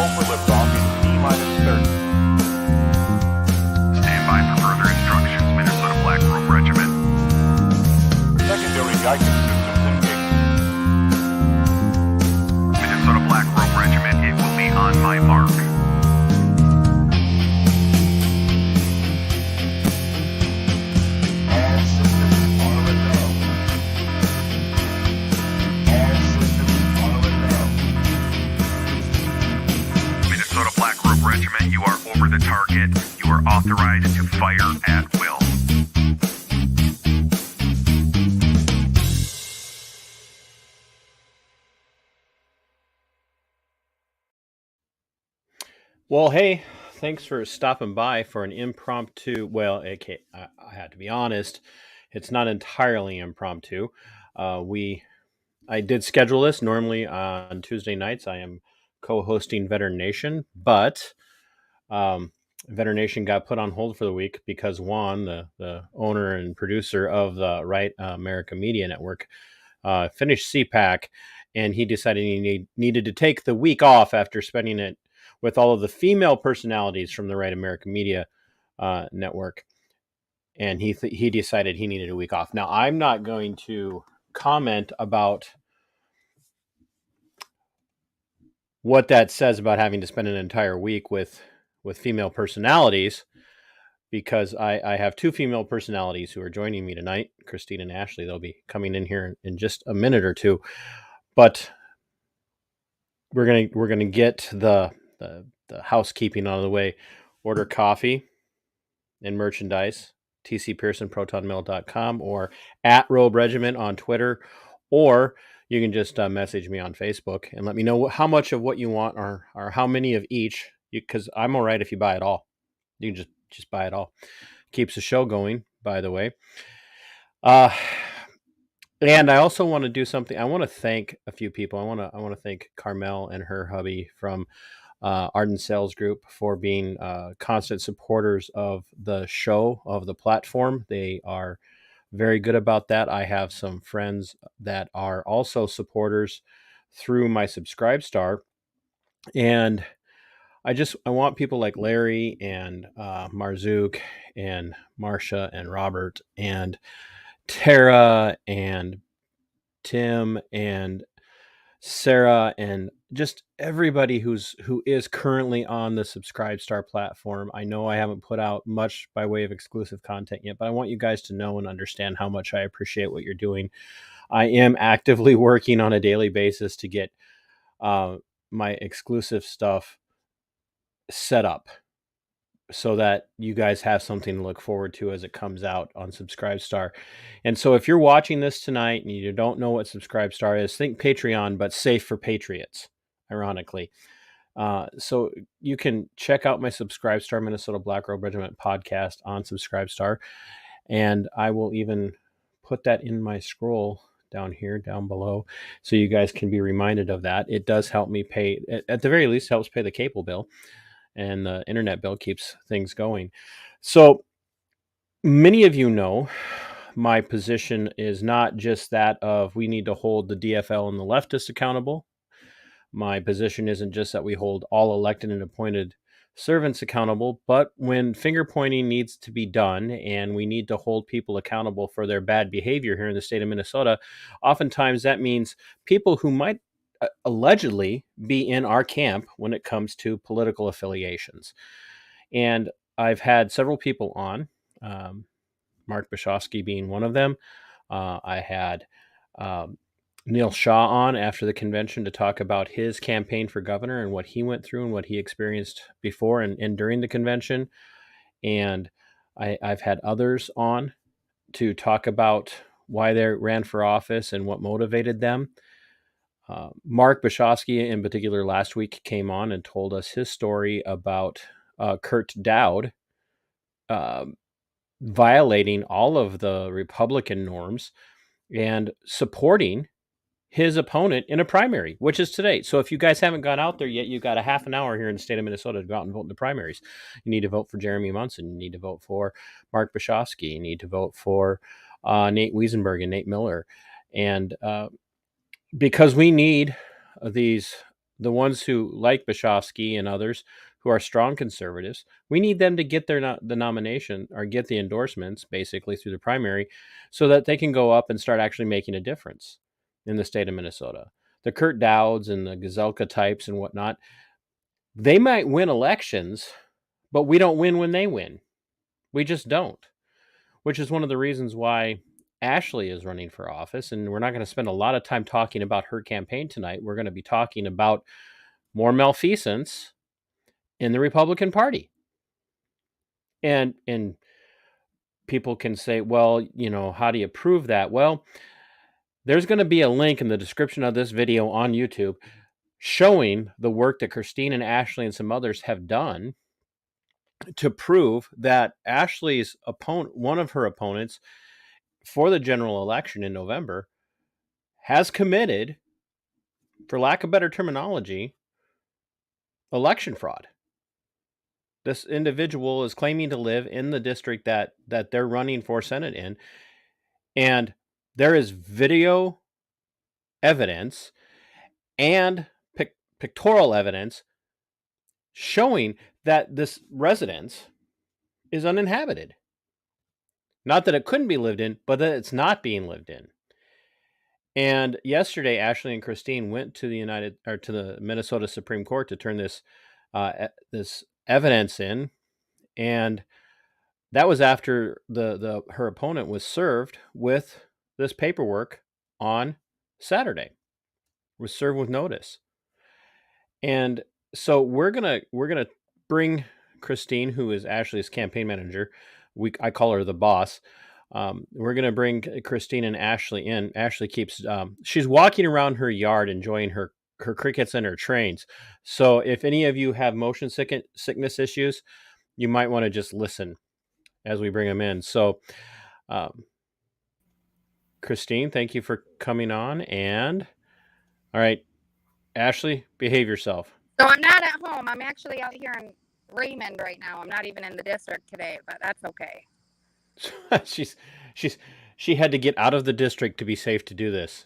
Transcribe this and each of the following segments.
Go for liftoff in T-minus 30. Stand by for further instructions, Minnesota Black Robe Regiment. Secondary guidance systems engaged. Minnesota Black Robe Regiment, it will be on my mark. All systems are a go. All systems are a go. Minnesota Black Robe Regiment, you are over the target. You are authorized to fire at will. Well, hey, thanks for stopping by for an impromptu. Well, okay, I had to be honest, it's not entirely impromptu. I did schedule this. Normally on Tuesday nights, I am co-hosting Veteran Nation, but Veteran Nation got put on hold for the week because Juan, the owner and producer of the Right America Media Network, finished CPAC, and he decided he needed to take the week off after spending it with all of the female personalities from the Right American Media Network, and he decided he needed a week off. Now, I'm not going to comment about what that says about having to spend an entire week with female personalities, because I have two female personalities who are joining me tonight, Christine and Ashely. They'll be coming in here in just a minute or two, but we're gonna get the housekeeping out of the way. Order coffee and merchandise, tcpearsonprotonmail.com or at Robe Regiment on Twitter, or you can just message me on Facebook and let me know how much of what you want or how many of each, because I'm all right if you buy it all. You can just buy it all. Keeps the show going, by the way. And I also want to do something. I want to thank a few people. I want to thank Carmel and her hubby from Arden Sales Group for being constant supporters of the show, of the platform. They are very good about that. I have some friends that are also supporters through my Subscribestar, and I want people like Larry and Marzook and Marsha and Robert and Tara and Tim and Sarah and just everybody who is currently on the Subscribestar platform. I know I haven't put out much by way of exclusive content yet, but I want you guys to know and understand how much I appreciate what you're doing. I am actively working on a daily basis to get my exclusive stuff set up so that you guys have something to look forward to as it comes out on Subscribestar. And so if you're watching this tonight and you don't know what Subscribestar is, think Patreon, but safe for patriots, ironically. So you can check out my Subscribestar Minnesota Black Robe Regiment podcast on Subscribestar. And I will even put that in my scroll down here, down below, so you guys can be reminded of that. It does help me pay, at the very least, helps pay the cable bill, and the internet bill keeps things going. So many of you know my position is not just that of we need to hold the DFL and the leftists accountable. My position isn't just that we hold all elected and appointed servants accountable, but when finger pointing needs to be done and we need to hold people accountable for their bad behavior here in the state of Minnesota, oftentimes that means people who might allegedly be in our camp when it comes to political affiliations. And I've had several people on, Mark Bashofsky being one of them. I had Neil Shaw on after the convention to talk about his campaign for governor and what he went through and what he experienced before and during the convention. And I've had others on to talk about why they ran for office and what motivated them. Mark Bashofsky, in particular, last week came on and told us his story about Kurt Dowd violating all of the Republican norms and supporting his opponent in a primary, which is today. So if you guys haven't gone out there yet, you've got a half an hour here in the state of Minnesota to go out and vote in the primaries. You need to vote for Jeremy Munson. You need to vote for Mark Bashofsky. You need to vote for Nate Wiesenberg and Nate Miller. And because we need these the ones who like Bashofsky and others who are strong conservatives, we need them to get the nomination or get the endorsements basically through the primary so that they can go up and start actually making a difference in the state of Minnesota. The Kurt Dowds and the Gazelka types and whatnot, they might win elections, but we don't win when they win. We just don't, which is one of the reasons why Ashely is running for office. And we're not going to spend a lot of time talking about her campaign tonight. We're going to be talking about more malfeasance in the Republican Party. And people can say, well, how do you prove that? Well, there's going to be a link in the description of this video on YouTube showing the work that Christine and Ashely and some others have done to prove that Ashley's opponent, one of her opponents for the general election in November, has committed, for lack of better terminology, election fraud. This individual is claiming to live in the district that they're running for Senate in, and there is video evidence and pictorial evidence showing that this residence is uninhabited. Not that it couldn't be lived in, but that it's not being lived in. And yesterday, Ashely and Christine went to the Minnesota Supreme Court to turn this evidence in, and that was after her opponent was served with this paperwork on Saturday. Was served with notice, and so we're gonna bring Christine, who is Ashley's campaign manager. I call her the boss. We're going to bring Christine and Ashely in. Ashely keeps, she's walking around her yard enjoying her crickets and her trains. So if any of you have motion sickness issues, you might want to just listen as we bring them in. So, Christine, thank you for coming on. And all right, Ashely, behave yourself. So I'm not at home. I'm actually out here in Raymond right now. I'm not even in the district today, but that's okay. She had to get out of the district to be safe to do this.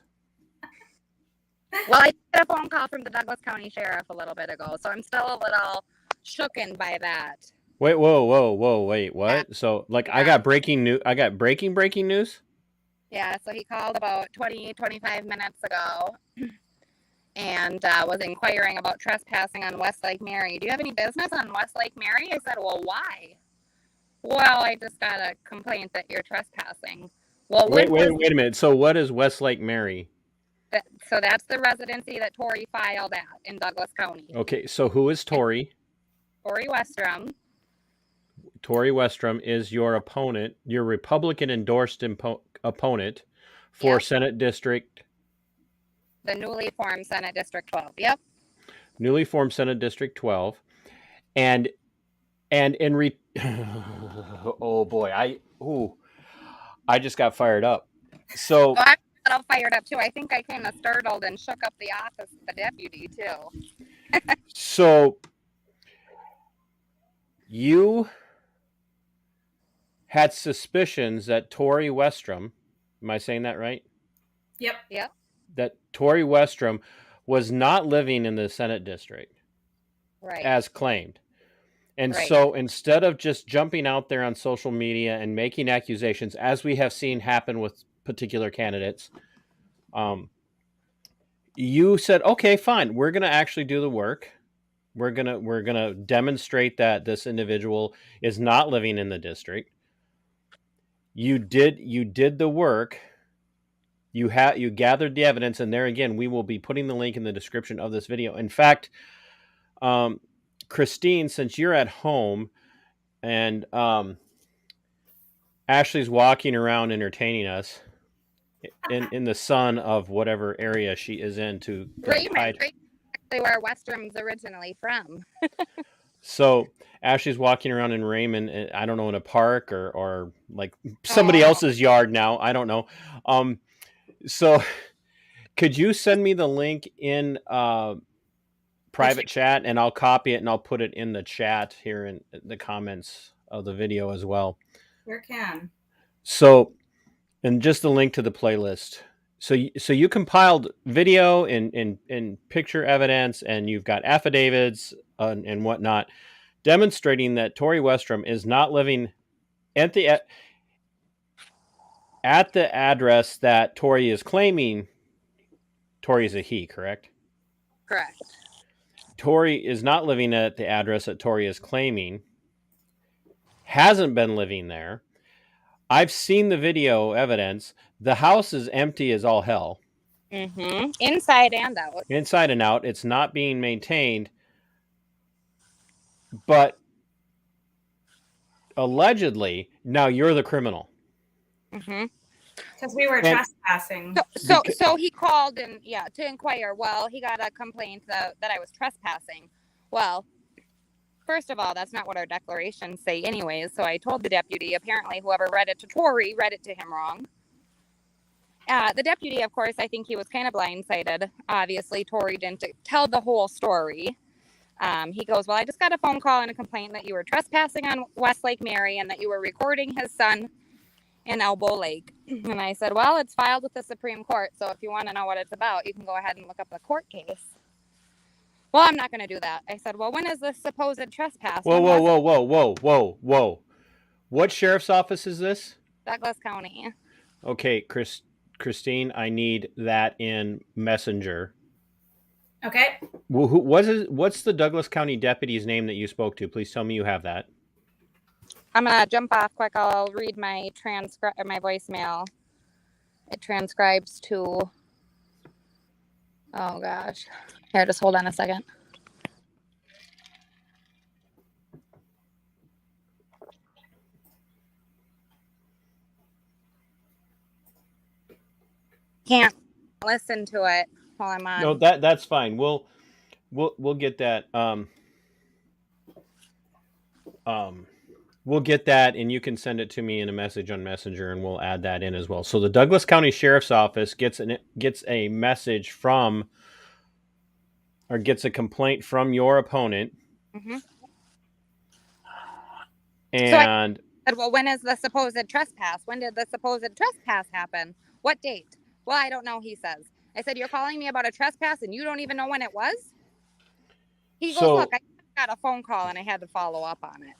Well, I got a phone call from the Douglas County Sheriff a little bit ago, so I'm still a little shooken by that. Wait, whoa, wait, what? Yeah. So, like, yeah. I got breaking news. I got breaking news. Yeah, so he called about 25 minutes ago and was inquiring about trespassing on West Lake Mary. Do you have any business on West Lake Mary? I said, well, why? Well, I just got a complaint that you're trespassing. Well, wait a minute. So what is West Lake Mary? So that's the residency that Tori filed at in Douglas County. Okay, so who is Tori? Tori Westrom. Tori Westrom is your opponent, your Republican-endorsed opponent for Yep. Senate District? The newly formed Senate District 12, yep. Newly formed Senate District 12. And oh boy, I just got fired up. So I'm a little fired up too. I think I kind of startled and shook up the office of the deputy too. So you had suspicions that Tori Westrom, am I saying that right? Yep. That Tori Westrom was not living in the Senate District. Right. As claimed. And right. So instead of just jumping out there on social media and making accusations, as we have seen happen with particular candidates, you said, okay, fine, we're going to actually do the work. We're gonna demonstrate that this individual is not living in the district. You did the work. You gathered the evidence, and there again, we will be putting the link in the description of this video. In fact, Christine, since you're at home and Ashley's walking around entertaining us in the sun of whatever area she is in to Raymond, actually where Westrom's originally from. So Ashley's walking around in Raymond, I don't know, in a park or like somebody else's yard now. I don't know. So could you send me the link in private chat, and I'll copy it and I'll put it in the chat here in the comments of the video as well. Sure can. So, and just the link to the playlist. So you compiled video and picture evidence, and you've got affidavits and whatnot demonstrating that Tori Westrom is not living at the address that Tori is claiming. Tori is a he, correct? Correct. Tori is not living at the address that Tori is claiming. Hasn't been living there. I've seen the video evidence. The house is empty as all hell. Mm-hmm. Inside and out. Inside and out. It's not being maintained. But allegedly, now you're the criminal. Mm-hmm. Because we were trespassing. So he called and to inquire. Well, he got a complaint that I was trespassing. Well, first of all, that's not what our declarations say anyways. So I told the deputy, apparently whoever read it to Tori read it to him wrong. The deputy, of course, I think he was kind of blindsided. Obviously, Tori didn't tell the whole story. He goes, well, I just got a phone call and a complaint that you were trespassing on West Lake Mary and that you were recording his son in Elbow Lake. And I said, well, it's filed with the Supreme Court. So if you want to know what it's about, you can go ahead and look up the court case. Well, I'm not going to do that. I said, well, when is this supposed trespass? Whoa. What sheriff's office is this? Douglas County. Okay, Christine, I need that in Messenger. Okay. Well, what's the Douglas County deputy's name that you spoke to? Please tell me you have that. I'm going to jump off quick. I'll read my my voicemail. It transcribes to, oh gosh. Here, just hold on a second. Can't listen to it while I'm on. No, that's fine. We'll get that. We'll get that, and you can send it to me in a message on Messenger, and we'll add that in as well. So the Douglas County Sheriff's Office gets a message from, or gets a complaint from your opponent, Mm-hmm. and so I said, well, when is the supposed trespass? When did the supposed trespass happen? What date? Well, I don't know, he says. I said, you're calling me about a trespass, and you don't even know when it was? He goes, look, I got a phone call, and I had to follow up on it.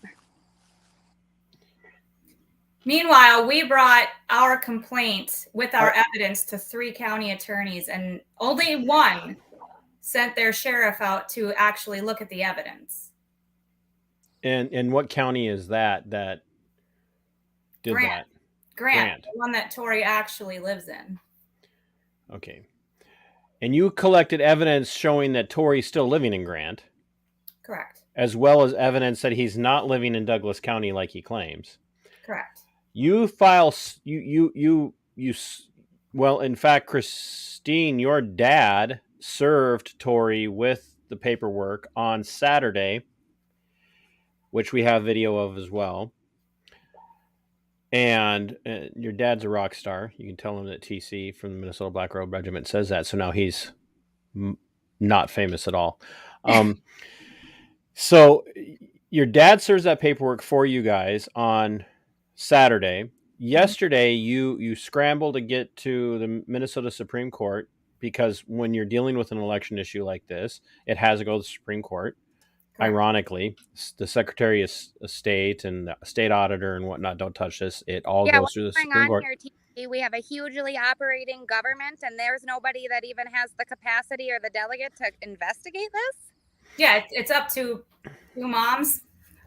Meanwhile, we brought our complaint with our evidence to 3 county attorneys, and only one sent their sheriff out to actually look at the evidence. And what county is that did Grant. that? Grant, the one that Tori actually lives in. Okay. And you collected evidence showing that Tori's still living in Grant. Correct. As well as evidence that he's not living in Douglas County like he claims. Correct. You well, in fact, Christine, your dad served Tori with the paperwork on Saturday, which we have video of as well. And your dad's a rock star. You can tell him that TC from the Minnesota Black Robe Regiment says that. So now he's not famous at all. So your dad serves that paperwork for you guys on Saturday. Yesterday, you scrambled to get to the Minnesota Supreme Court because when you're dealing with an election issue like this, it has to go to the Supreme Court. Correct. Ironically, the Secretary of State and the state auditor and whatnot don't touch this. It all goes through the Supreme Court. Here, we have a hugely operating government, and there's nobody that even has the capacity or the delegate to investigate this. Yeah, it's up to 2 moms.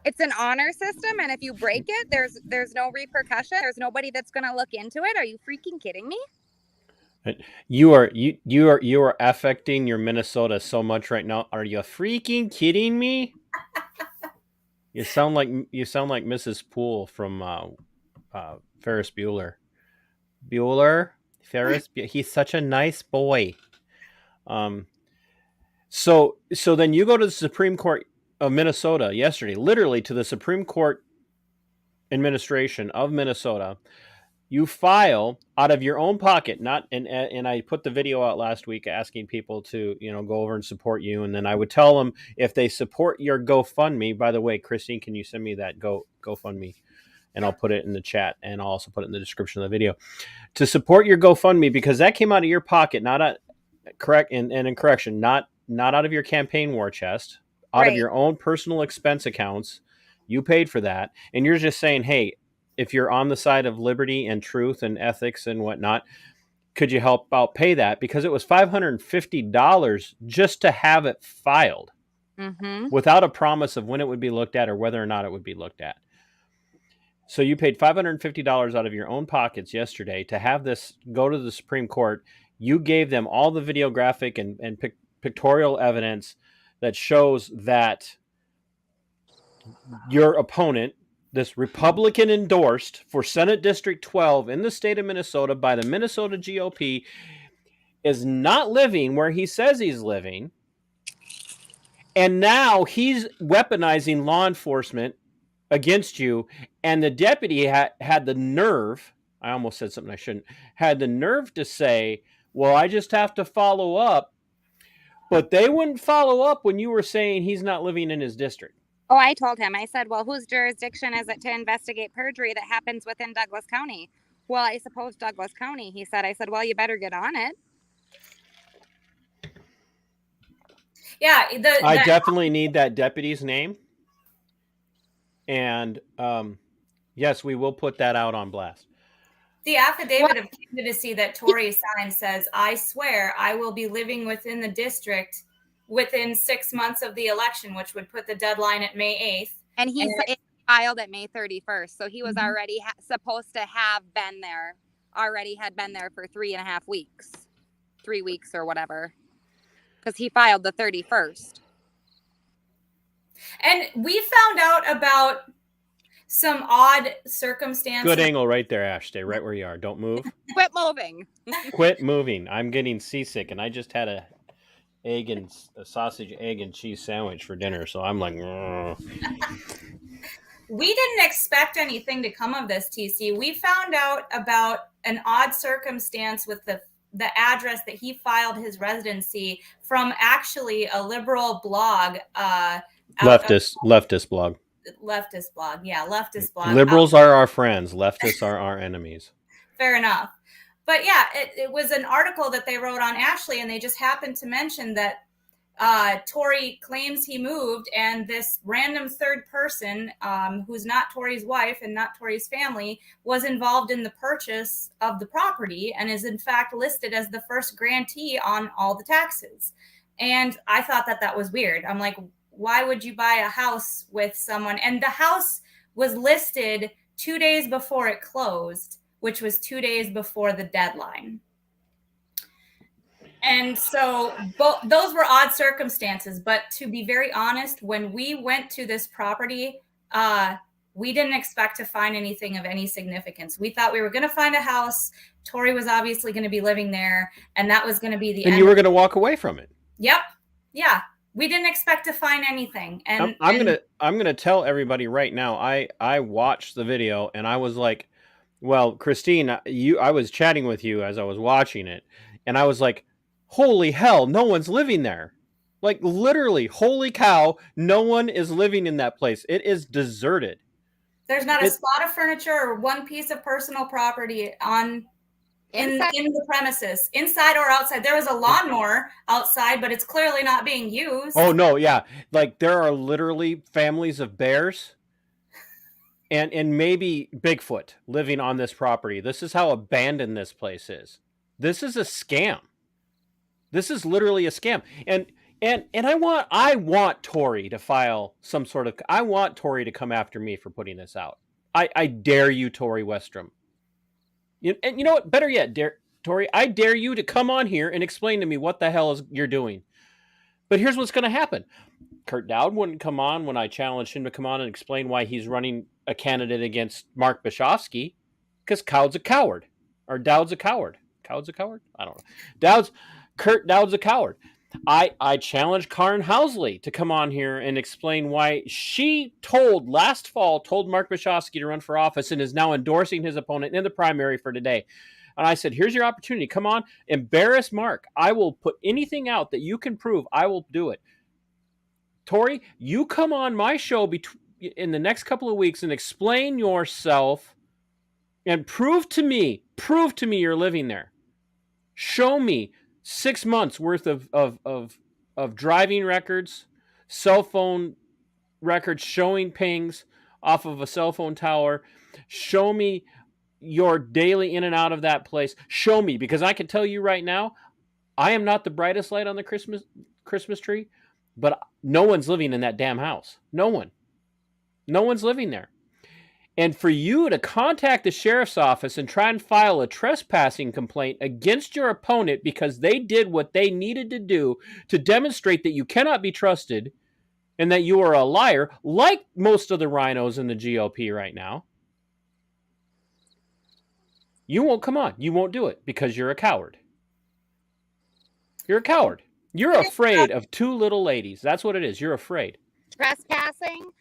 It's an honor system, and if you break it, there's no repercussion. There's nobody that's going to look into it. Are you freaking kidding me? You are affecting your Minnesota so much right now. Are you freaking kidding me? You sound like Mrs. Poole from Ferris Bueller. He's such a nice boy. So then you go to the Supreme Court of Minnesota yesterday, literally to the Supreme Court administration of Minnesota. You file out of your own pocket, and I put the video out last week asking people to, go over and support you. And then I would tell them if they support your GoFundMe, by the way, Christine, can you send me that GoFundMe and I'll put it in the chat, and I'll also put it in the description of the video, to support your GoFundMe, because that came out of your pocket, not a correct and in correction, not out of your campaign war chest, out of Right. your own personal expense accounts. You paid for that, and you're just saying, hey, if you're on the side of liberty and truth and ethics and whatnot, could you help out pay that? Because it was $550 just to have it filed Mm-hmm. without a promise of when it would be looked at or whether or not it would be looked at. So you paid $550 out of your own pockets yesterday to have this go to the Supreme Court. You gave them all the videographic and pictorial evidence that shows that your opponent, this Republican endorsed for Senate District 12 in the state of Minnesota by the Minnesota GOP, is not living where he says he's living. And now he's weaponizing law enforcement against you. And the deputy had the nerve, I almost said something I shouldn't, had the nerve to say, well, I just have to follow up. But they wouldn't follow up when you were saying he's not living in his district. Oh, I told him, I said, well, whose jurisdiction is it to investigate perjury that happens within Douglas County? Well, I suppose Douglas County, he said. I said, well, you better get on it. Yeah, I definitely need that deputy's name. And yes, we will put that out on blast. The affidavit of candidacy that Tori signed says, I swear I will be living within the district within 6 months of the election, which would put the deadline at May 8th. And he filed at May 31st. So he was already supposed to have been there, already had been there for 3.5 weeks, 3 weeks or whatever, because he filed the 31st. And we found out about some odd circumstances. Good angle right there, Ash. Stay right where you are. Don't move. Quit moving. Quit moving. I'm getting seasick, and I just had a sausage, egg, and cheese sandwich for dinner, so I'm like, We didn't expect anything to come of this, TC. We found out about an odd circumstance with the address that he filed his residency from, actually a liberal blog. leftist blog. Leftist blog. Yeah, leftist blog. Liberals are our friends. Leftists are our enemies. Fair enough. But yeah, it was an article that they wrote on Ashely, and they just happened to mention that Tori claims he moved, and this random third person, who's not Tori's wife and not Tori's family, was involved in the purchase of the property and is in fact listed as the first grantee on all the taxes. And I thought that was weird. I'm like, why would you buy a house with someone? And the house was listed 2 days before it closed, which was 2 days before the deadline. And so those were odd circumstances. But to be very honest, when we went to this property, we didn't expect to find anything of any significance. We thought we were going to find a house. Tori was obviously going to be living there, and that was going to be the end. And you were going to walk away from it. Yep. Yeah. We didn't expect to find anything. And I'm gonna tell everybody right now. I watched the video and I was like, well, Christine, I was chatting with you as I was watching it, and I was like, holy hell, no one's living there. Like, literally, holy cow, no one is living in that place. It is deserted. There's not a spot of furniture or one piece of personal property in the premises, inside or outside. There was a lawnmower outside, but it's clearly not being used. Oh no, yeah. Like, there are literally families of bears and maybe Bigfoot living on this property. This is how abandoned this place is. This is a scam. This is literally a scam. And I want Tori to file some sort of, I want Tori to come after me for putting this out. I dare you, Tori Westrom. And you know what? Better yet, Tori, I dare you to come on here and explain to me what the hell you're doing. But here's what's going to happen. Kurt Dowd wouldn't come on when I challenged him to come on and explain why he's running a candidate against Mark Bishofsky, because Dowd's a coward. Or Dowd's a coward. Cowd's a coward? I don't know. Kurt Dowd's a coward. I challenged Karen Housley to come on here and explain why she last fall told Mark Bishofsky to run for office and is now endorsing his opponent in the primary for today. And I said, here's your opportunity. Come on, embarrass Mark. I will put anything out that you can prove. I will do it. Tori, you come on my show in the next couple of weeks and explain yourself and prove to me you're living there. Show me 6 months worth of driving records, cell phone records showing pings off of a cell phone tower. Show me your daily in and out of that place. Show me, because I can tell you right now, I am not the brightest light on the Christmas tree, but no one's living in that damn house. No one's living there. And for you to contact the sheriff's office and try and file a trespassing complaint against your opponent because they did what they needed to do to demonstrate that you cannot be trusted and that you are a liar, like most of the rhinos in the GOP right now, you won't do it because you're a coward. You're a coward. You're afraid of two little ladies. That's what it is. You're afraid. Trespassing.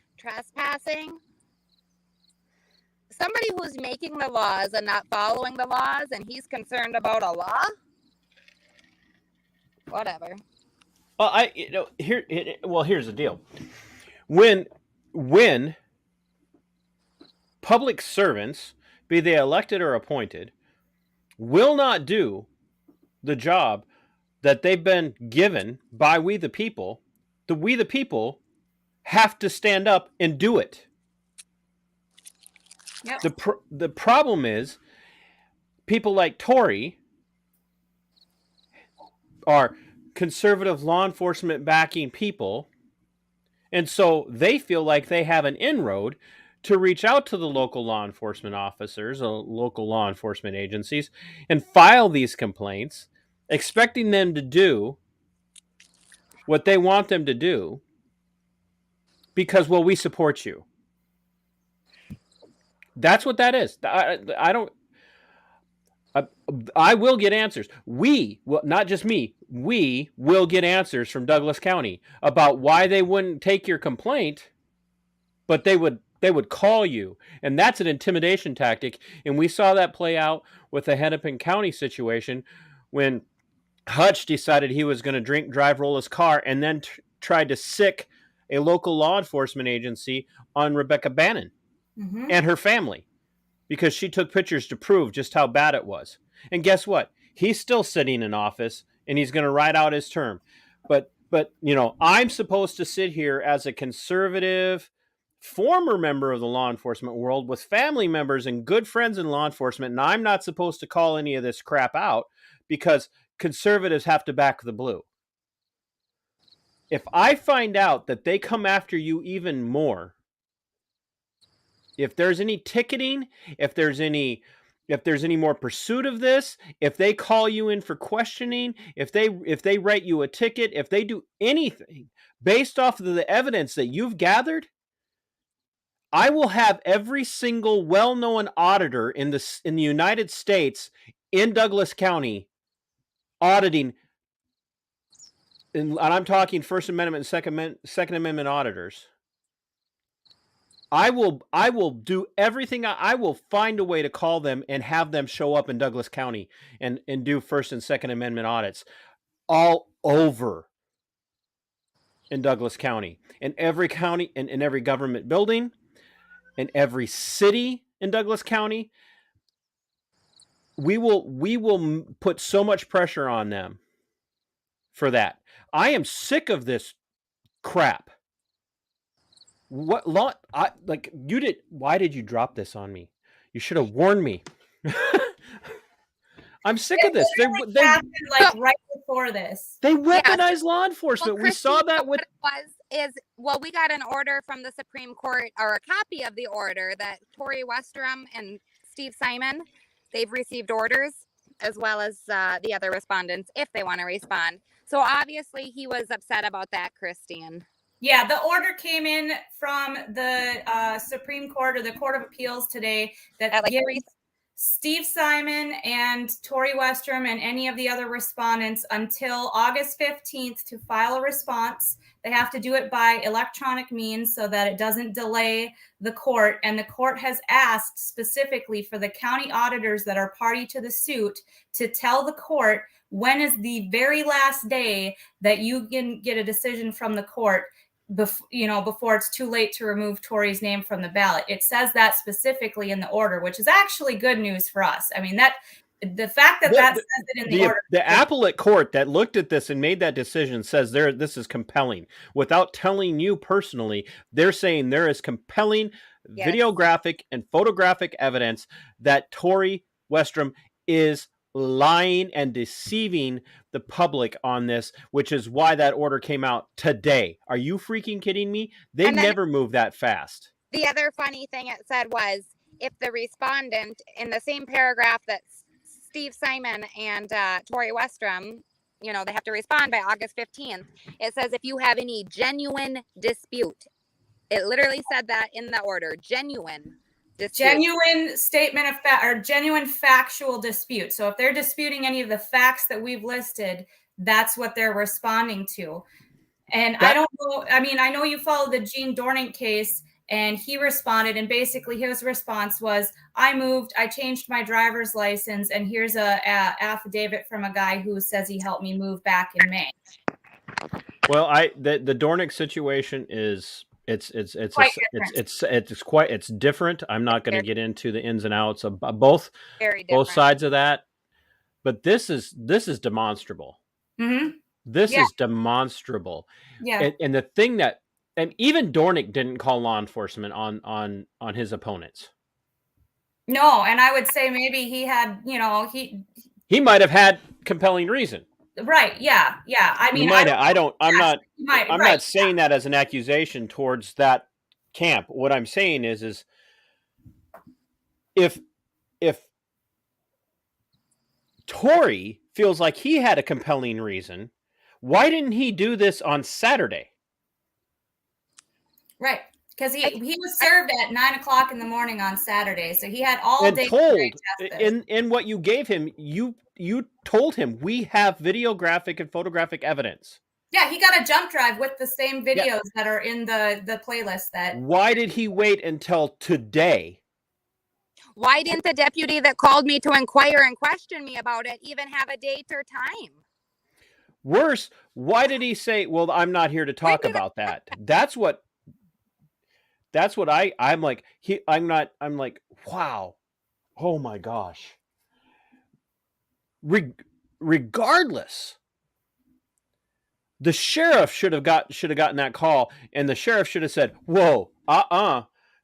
Somebody who's making the laws and not following the laws, and he's concerned about a law? Whatever. Well, here's the deal. When public servants, be they elected or appointed, will not do the job that they've been given by we the people have to stand up and do it. Yep. The problem is people like Tori are conservative law enforcement backing people, and so they feel like they have an inroad to reach out to the local law enforcement officers or local law enforcement agencies and file these complaints, expecting them to do what they want them to do because, well, we support you. That's what that is. I will get answers. We will, not just me, we will get answers from Douglas County about why they wouldn't take your complaint, but they would call you. And that's an intimidation tactic. And we saw that play out with the Hennepin County situation when Hutch decided he was going to drink, drive, roll his car, and then tried to sick a local law enforcement agency on Rebecca Bannon and her family because she took pictures to prove just how bad it was. And guess what? He's still sitting in office and he's going to ride out his term. But you know, I'm supposed to sit here as a conservative former member of the law enforcement world with family members and good friends in law enforcement, and I'm not supposed to call any of this crap out because conservatives have to back the blue. If I find out that they come after you even more, if there's any ticketing, if there's any more pursuit of this, if they call you in for questioning, if they write you a ticket, if they do anything based off of the evidence that you've gathered, I will have every single well-known auditor in the United States in Douglas County auditing, and I'm talking First Amendment and Second Amendment auditors. I will do everything. I will find a way to call them and have them show up in Douglas County and do First and Second Amendment audits all over in Douglas County, in every county, in every government building, in every city in Douglas County. We will put so much pressure on them for that. I am sick of this crap. What law? You did. Why did you drop this on me? You should have warned me. I'm sick of this. They happened like right before this. They weaponize law enforcement. Well, we saw that with. We got an order from the Supreme Court, or a copy of the order that Tori Westrom and Steve Simon, they've received orders, as well as the other respondents, if they want to respond. So obviously he was upset about that, Christine. Yeah, the order came in from the Supreme Court or the Court of Appeals today that gives Steve Simon and Tori Westrom and any of the other respondents until August 15th to file a response. They have to do it by electronic means so that it doesn't delay the court. And the court has asked specifically for the county auditors that are party to the suit to tell the court when is the very last day that you can get a decision from the court. before it's too late to remove Tory's name from the ballot. It says that specifically in the order, which is actually good news for us. I mean, that the fact that that says it in the order. The appellate court that looked at this and made that decision says this is compelling. Without telling you personally, they're saying there is compelling videographic and photographic evidence that Tory Westrum is lying and deceiving the public on this, which is why that order came out today. Are you freaking kidding me? They never move that fast. The other funny thing it said was, if the respondent, in the same paragraph that Steve Simon and Tory Westrum, they have to respond by August 15th, it says if you have any genuine dispute. It literally said that in the order, genuine dispute. Genuine statement of fact, or genuine factual dispute. So if they're disputing any of the facts that we've listed, that's what they're responding to. And I don't know, I mean, I know you follow the Gene Dornick case, and he responded, and basically his response was, I moved, I changed my driver's license, and here's a affidavit from a guy who says he helped me move back in May. Well, the Dornick situation is it's different. I'm not going to get into the ins and outs of both sides of that, but this is demonstrable. Mm-hmm. This is demonstrable. Yeah. And the thing that, and even Dornick didn't call law enforcement on his opponents. No, and I would say maybe he had, he might have had compelling reason. Right. Yeah. Yeah. I mean, I'm not saying that as an accusation towards that camp. What I'm saying is if Tory feels like he had a compelling reason, why didn't he do this on Saturday? Right. Because he was served at 9:00 in the morning on Saturday. So he had all day. In what you gave him, you told him we have videographic and photographic evidence. Yeah, he got a jump drive with the same videos that are in the playlist. Why did he wait until today? Why didn't the deputy that called me to inquire and question me about it even have a date or time? Worse, why did he say, well, I'm not here to talk about that? That's what I'm like, I'm like, wow. Oh my gosh. Regardless, the sheriff should have gotten that call, and the sheriff should have said, whoa,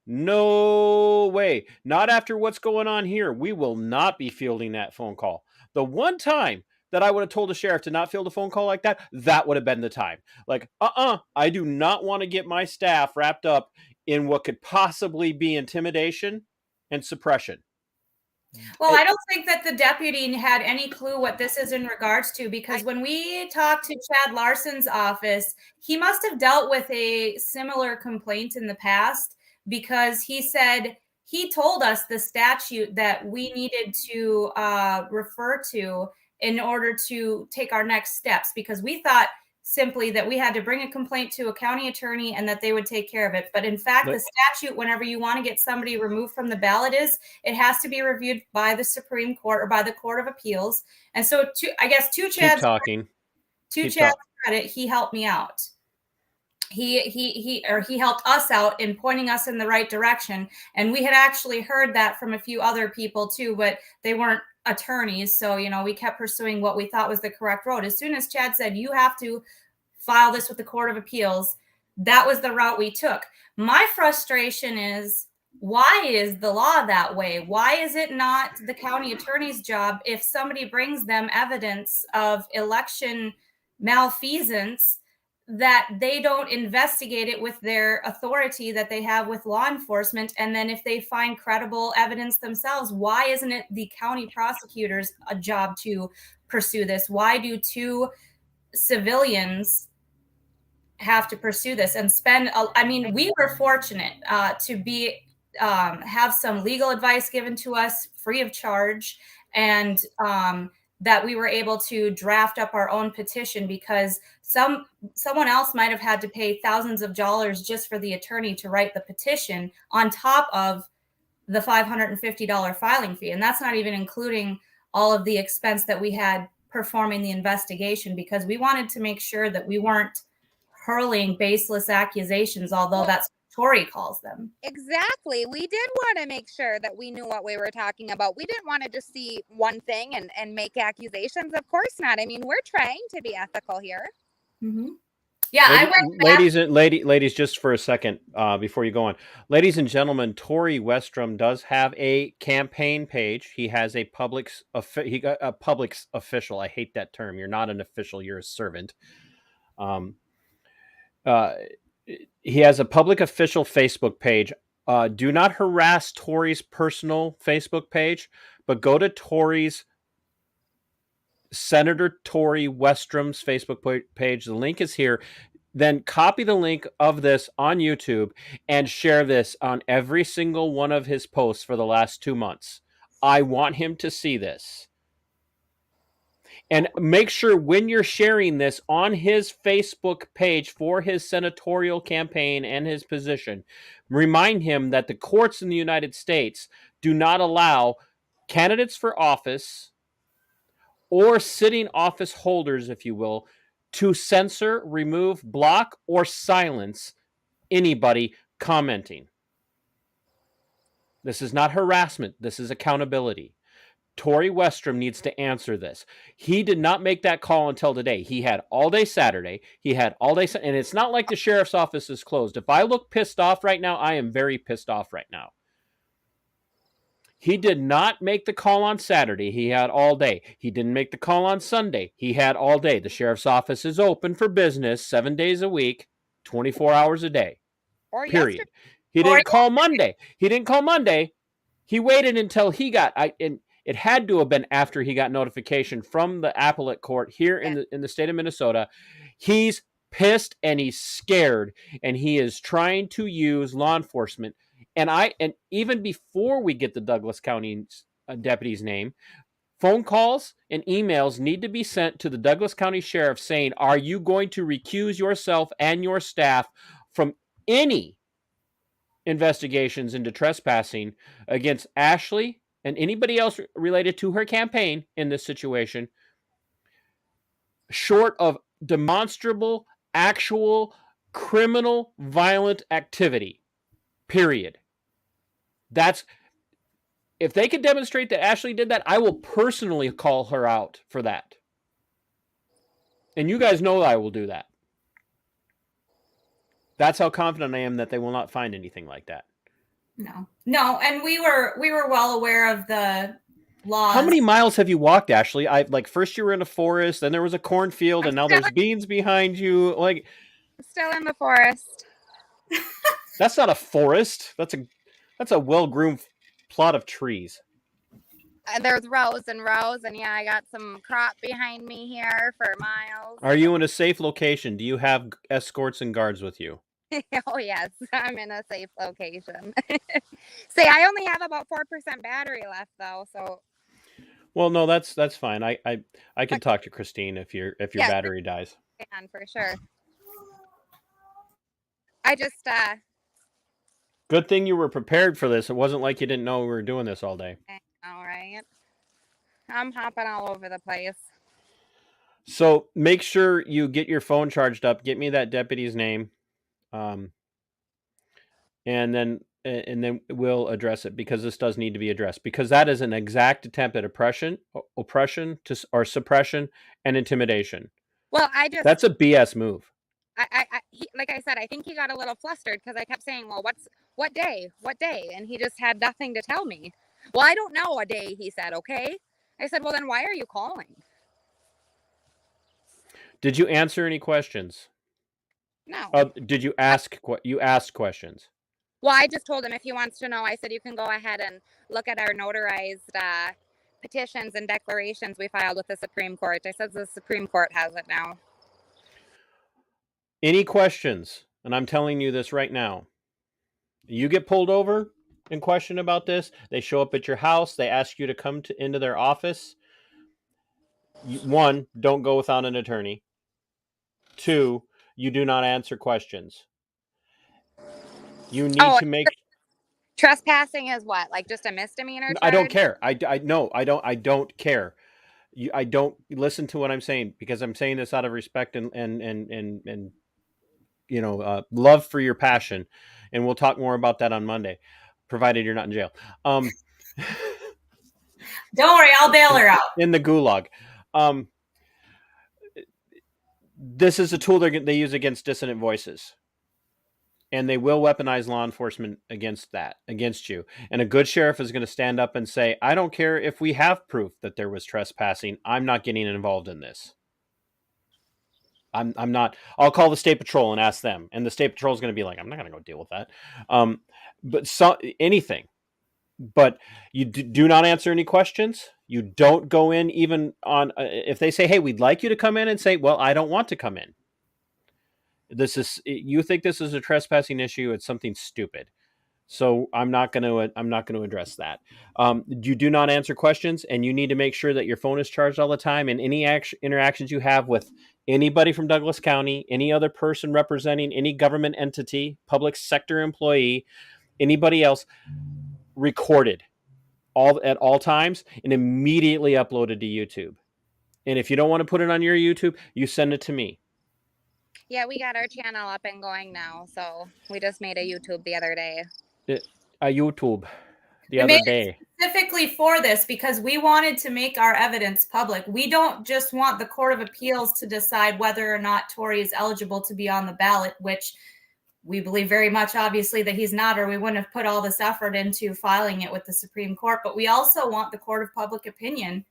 no way. Not after what's going on here. We will not be fielding that phone call. The one time that I would have told the sheriff to not field a phone call like that, that would have been the time. Like, I do not want to get my staff wrapped up in what could possibly be intimidation and suppression. Well, I don't think that the deputy had any clue what this is in regards to, because when we talked to Chad Larson's office, he must have dealt with a similar complaint in the past, because he said he told us the statute that we needed to refer to in order to take our next steps, because we thought simply that we had to bring a complaint to a county attorney and that they would take care of it. But in fact, the statute, whenever you want to get somebody removed from the ballot, it has to be reviewed by the Supreme Court or by the Court of Appeals. And so to Chad's credit, he helped me out. He helped us out in pointing us in the right direction. And we had actually heard that from a few other people too, but they weren't attorneys. So, we kept pursuing what we thought was the correct road. As soon as Chad said, you have to file this with the Court of Appeals, that was the route we took. My frustration is, why is the law that way? Why is it not the county attorney's job, if somebody brings them evidence of election malfeasance, that they don't investigate it with their authority that they have with law enforcement? And then if they find credible evidence themselves, why isn't it the county prosecutor's job to pursue this? Why do two civilians have to pursue this and spend? We were fortunate to be have some legal advice given to us free of charge, and that we were able to draft up our own petition, because someone else might have had to pay thousands of dollars just for the attorney to write the petition, on top of the $550 filing fee. And that's not even including all of the expense that we had performing the investigation, because we wanted to make sure that we weren't hurling baseless accusations, although that's what Tori calls them. Exactly. We did want to make sure that we knew what we were talking about. We didn't want to just see one thing and make accusations. Of course not. I mean, we're trying to be ethical here. Mm-hmm. Yeah, I went back. Ladies, just for a second before you go on, ladies and gentlemen, Tory Westrum does have a campaign page. He has a public official. I hate that term. You're not an official. You're a servant. He has a public official Facebook page. Do not harass Tory's personal Facebook page, but go to Senator Tory Westrum's Facebook page. The link is here. Then copy the link of this on YouTube and share this on every single one of his posts for the last 2 months. I want him to see this. And make sure when you're sharing this on his Facebook page for his senatorial campaign and his position, remind him that the courts in the United States do not allow candidates for office or sitting office holders, if you will, to censor, remove, block, or silence anybody commenting. This is not harassment. This is accountability. Tory Westrum needs to answer this. He did not make that call until today. He had all day Saturday. He had all day, and it's not like the sheriff's office is closed. If I look pissed off right now, I am very pissed off right now. He did not make the call on Saturday. He had all day. He didn't make the call on Sunday. He had all day. The sheriff's office is open for business 7 days a week, 24 hours a day. Or period. yesterday. He didn't call Monday. He didn't call Monday. He waited until he got and it had to have been after he got notification from the appellate court here in the state of Minnesota. He's pissed and he's scared, and he is trying to use law enforcement. And even before we get the Douglas County deputy's name, phone calls and emails need to be sent to the Douglas County Sheriff saying, are you going to recuse yourself and your staff from any investigations into trespassing against Ashely and anybody else related to her campaign in this situation, short of demonstrable, actual, criminal, violent activity, period. If they could demonstrate that Ashely did that, I will personally call her out for that. And you guys know I will do that. That's how confident I am that they will not find anything like that. No, and we were well aware of the laws. How many miles have you walked, Ashely? First you were in a forest, then there was a cornfield, and now there's beans behind you. I'm still in the forest. That's not a forest. That's a well-groomed plot of trees. There's rows and rows, and I got some crop behind me here for miles. Are you in a safe location? Do you have escorts and guards with you? Oh, yes, I'm in a safe location. Say, I only have about 4% battery left, though, so. Well, no, that's fine. I can talk to Christine if your battery dies. Can for sure. I just Good thing you were prepared for this. It wasn't like you didn't know we were doing this all day. All right. I'm hopping all over the place. So make sure you get your phone charged up. Get me that deputy's name. And then we'll address it, because this does need to be addressed, because that is an exact attempt at oppression or suppression and intimidation. Well, that's a BS move. Like I said, I think he got a little flustered because I kept saying, well, what day? And he just had nothing to tell me. Well, I don't know a day, he said. Okay. I said, well, then why are you calling? Did you answer any questions? No. Did you ask? You asked questions. Well, I just told him if he wants to know, I said, you can go ahead and look at our notarized petitions and declarations we filed with the Supreme Court. I said the Supreme Court has it now. Any questions? And I'm telling you this right now. You get pulled over and questioned about this. They show up at your house. They ask you to come into their office. One, don't go without an attorney. Two, you do not answer questions. You need to make... Trespassing is what? Like just a misdemeanor charge? I don't care. I don't care. I don't listen to what I'm saying, because I'm saying this out of respect and love for your passion, and we'll talk more about that on Monday, provided you're not in jail. Don't worry, I'll bail her out. In the gulag. This is a tool they use against dissident voices. And they will weaponize law enforcement against you. And a good sheriff is going to stand up and say, I don't care if we have proof that there was trespassing. I'm not getting involved in this. I'm not. I'll call the state patrol and ask them. And the state patrol is going to be like, I'm not going to go deal with that. But anything. But you do not answer any questions. You don't go in even on, if they say, hey, we'd like you to come in, and say, well, I don't want to come in. You think this is a trespassing issue? It's something stupid. So I'm not going to address that. You do not answer questions, and you need to make sure that your phone is charged all the time. And any interactions you have with anybody from Douglas County, any other person representing any government entity, public sector employee, anybody else, recorded at all times and immediately uploaded to YouTube. And if you don't want to put it on your YouTube, you send it to me. Yeah, we got our channel up and going now. So we just made a YouTube the other day. A YouTube the other day. Specifically for this, because we wanted to make our evidence public. We don't just want the Court of Appeals to decide whether or not Tory is eligible to be on the ballot, which we believe very much, obviously, that he's not, or we wouldn't have put all this effort into filing it with the Supreme Court. But we also want the Court of Public Opinion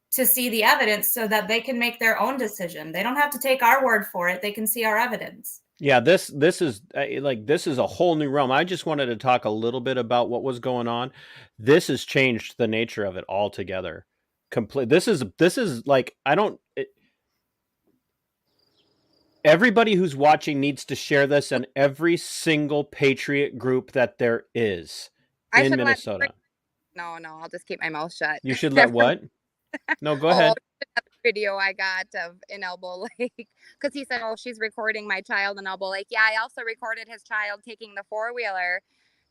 to see the evidence so that they can make their own decision. They don't have to take our word for it. They can see our evidence. Yeah, this is a whole new realm. I just wanted to talk a little bit about what was going on. This has changed the nature of it altogether. This is like, everybody who's watching needs to share this in every single patriot group that there is in Minnesota. No, I'll just keep my mouth shut. You should let what? No, go ahead. Video I got of in Elbow Lake, because he said, oh, she's recording my child in Elbow Lake. Yeah, I also recorded his child taking the four-wheeler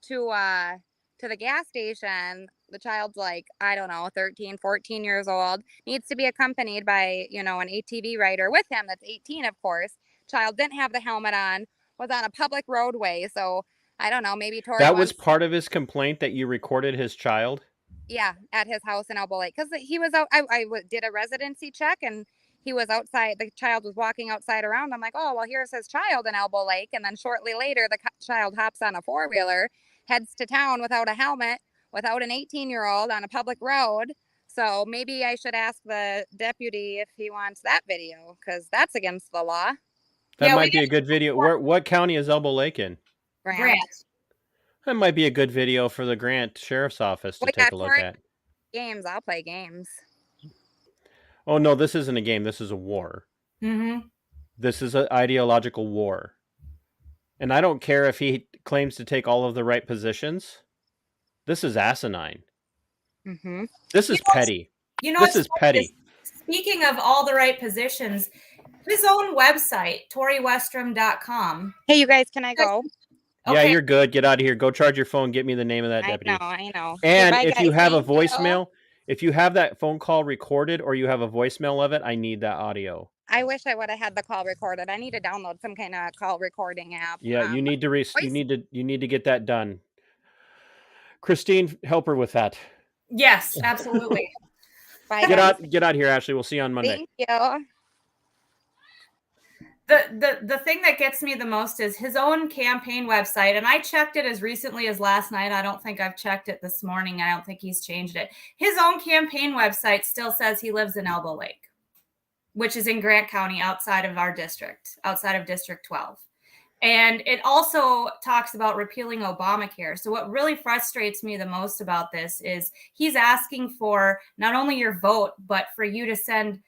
to the gas station. The child's like, I don't know, 13, 14 years old, needs to be accompanied by, an ATV rider with him that's 18, of course. Child didn't have the helmet on, was on a public roadway. So I don't know, maybe Tory was part of his complaint, that you recorded his child. Yeah, at his house in Elbow Lake, because he was out. I did a residency check, and he was outside. The child was walking outside around. I'm like, oh, well, here's his child in Elbow Lake. And then shortly later, the child hops on a four-wheeler, heads to town without a helmet, without an 18-year-old on a public road. So maybe I should ask the deputy if he wants that video, because that's against the law. That might be a good video. What county is Elbow Lake in? Grant. That might be a good video for the Grant Sheriff's Office to take a look at. Games. I'll play games. Oh, no, this isn't a game. This is a war. Mm-hmm. This is an ideological war. And I don't care if he claims to take all of the right positions. This is asinine. Mm-hmm. This is petty. This is petty. Speaking of all the right positions, his own website, torywestrom.com. Hey, you guys, can I go? Yeah, you're good. Get out of here. Go charge your phone. Get me the name of that deputy. I know. And if you have a voicemail, if you have that phone call recorded or you have a voicemail of it, I need that audio. I wish I would have had the call recorded. I need to download some kind of call recording app. Yeah, you need to get that done. Christine, help her with that. Yes, absolutely. Bye, get out here, Ashely. We'll see you on Monday. Thank you. The thing that gets me the most is his own campaign website. And I checked it as recently as last night. I don't think I've checked it this morning. I don't think he's changed it. His own campaign website still says he lives in Elbow Lake, which is in Grant County, outside of our district, outside of District 12. And it also talks about repealing Obamacare. So what really frustrates me the most about this is he's asking for not only your vote, but for you to send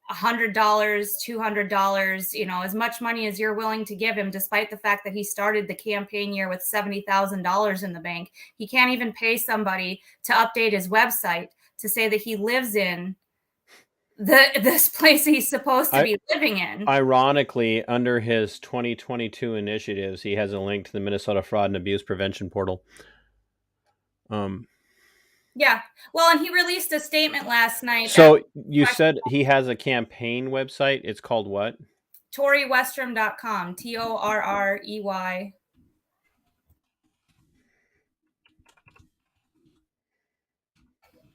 $100, $200, as much money as you're willing to give him, despite the fact that he started the campaign year with $70,000 in the bank. He can't even pay somebody to update his website to say that he lives in this place he's supposed to be living in. Ironically, under his 2022 initiatives, he has a link to the Minnesota Fraud and Abuse Prevention Portal. Yeah. Well, and he released a statement last night. So you said he has a campaign website. It's called what? TorreyWestrom.com. TORREY.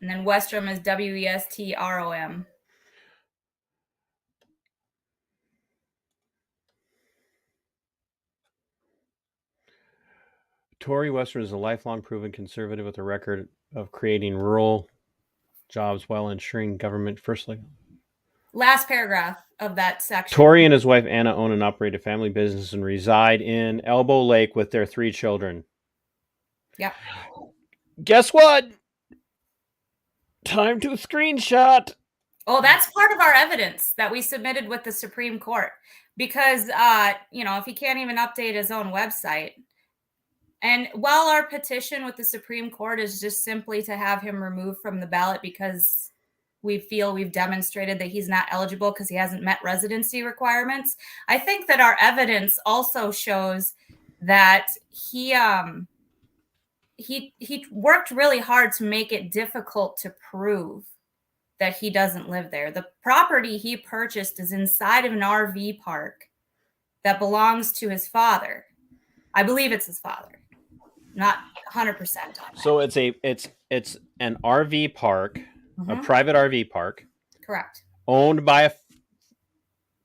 And then Westrom is WESTROM. Tory Western is a lifelong proven conservative with a record of creating rural jobs while ensuring government firstly. Last paragraph of that section. Tory and his wife Anna own and operate a family business and reside in Elbow Lake with their 3 children. Yep. Guess what? Time to screenshot. Oh, that's part of our evidence that we submitted with the Supreme Court. Because, if he can't even update his own website. And while our petition with the Supreme Court is just simply to have him removed from the ballot because we feel we've demonstrated that he's not eligible because he hasn't met residency requirements, I think that our evidence also shows that he worked really hard to make it difficult to prove that he doesn't live there. The property he purchased is inside of an RV park that belongs to his father. I believe it's his father. Not 100%. So it's an RV park, a private RV park. Correct. Owned by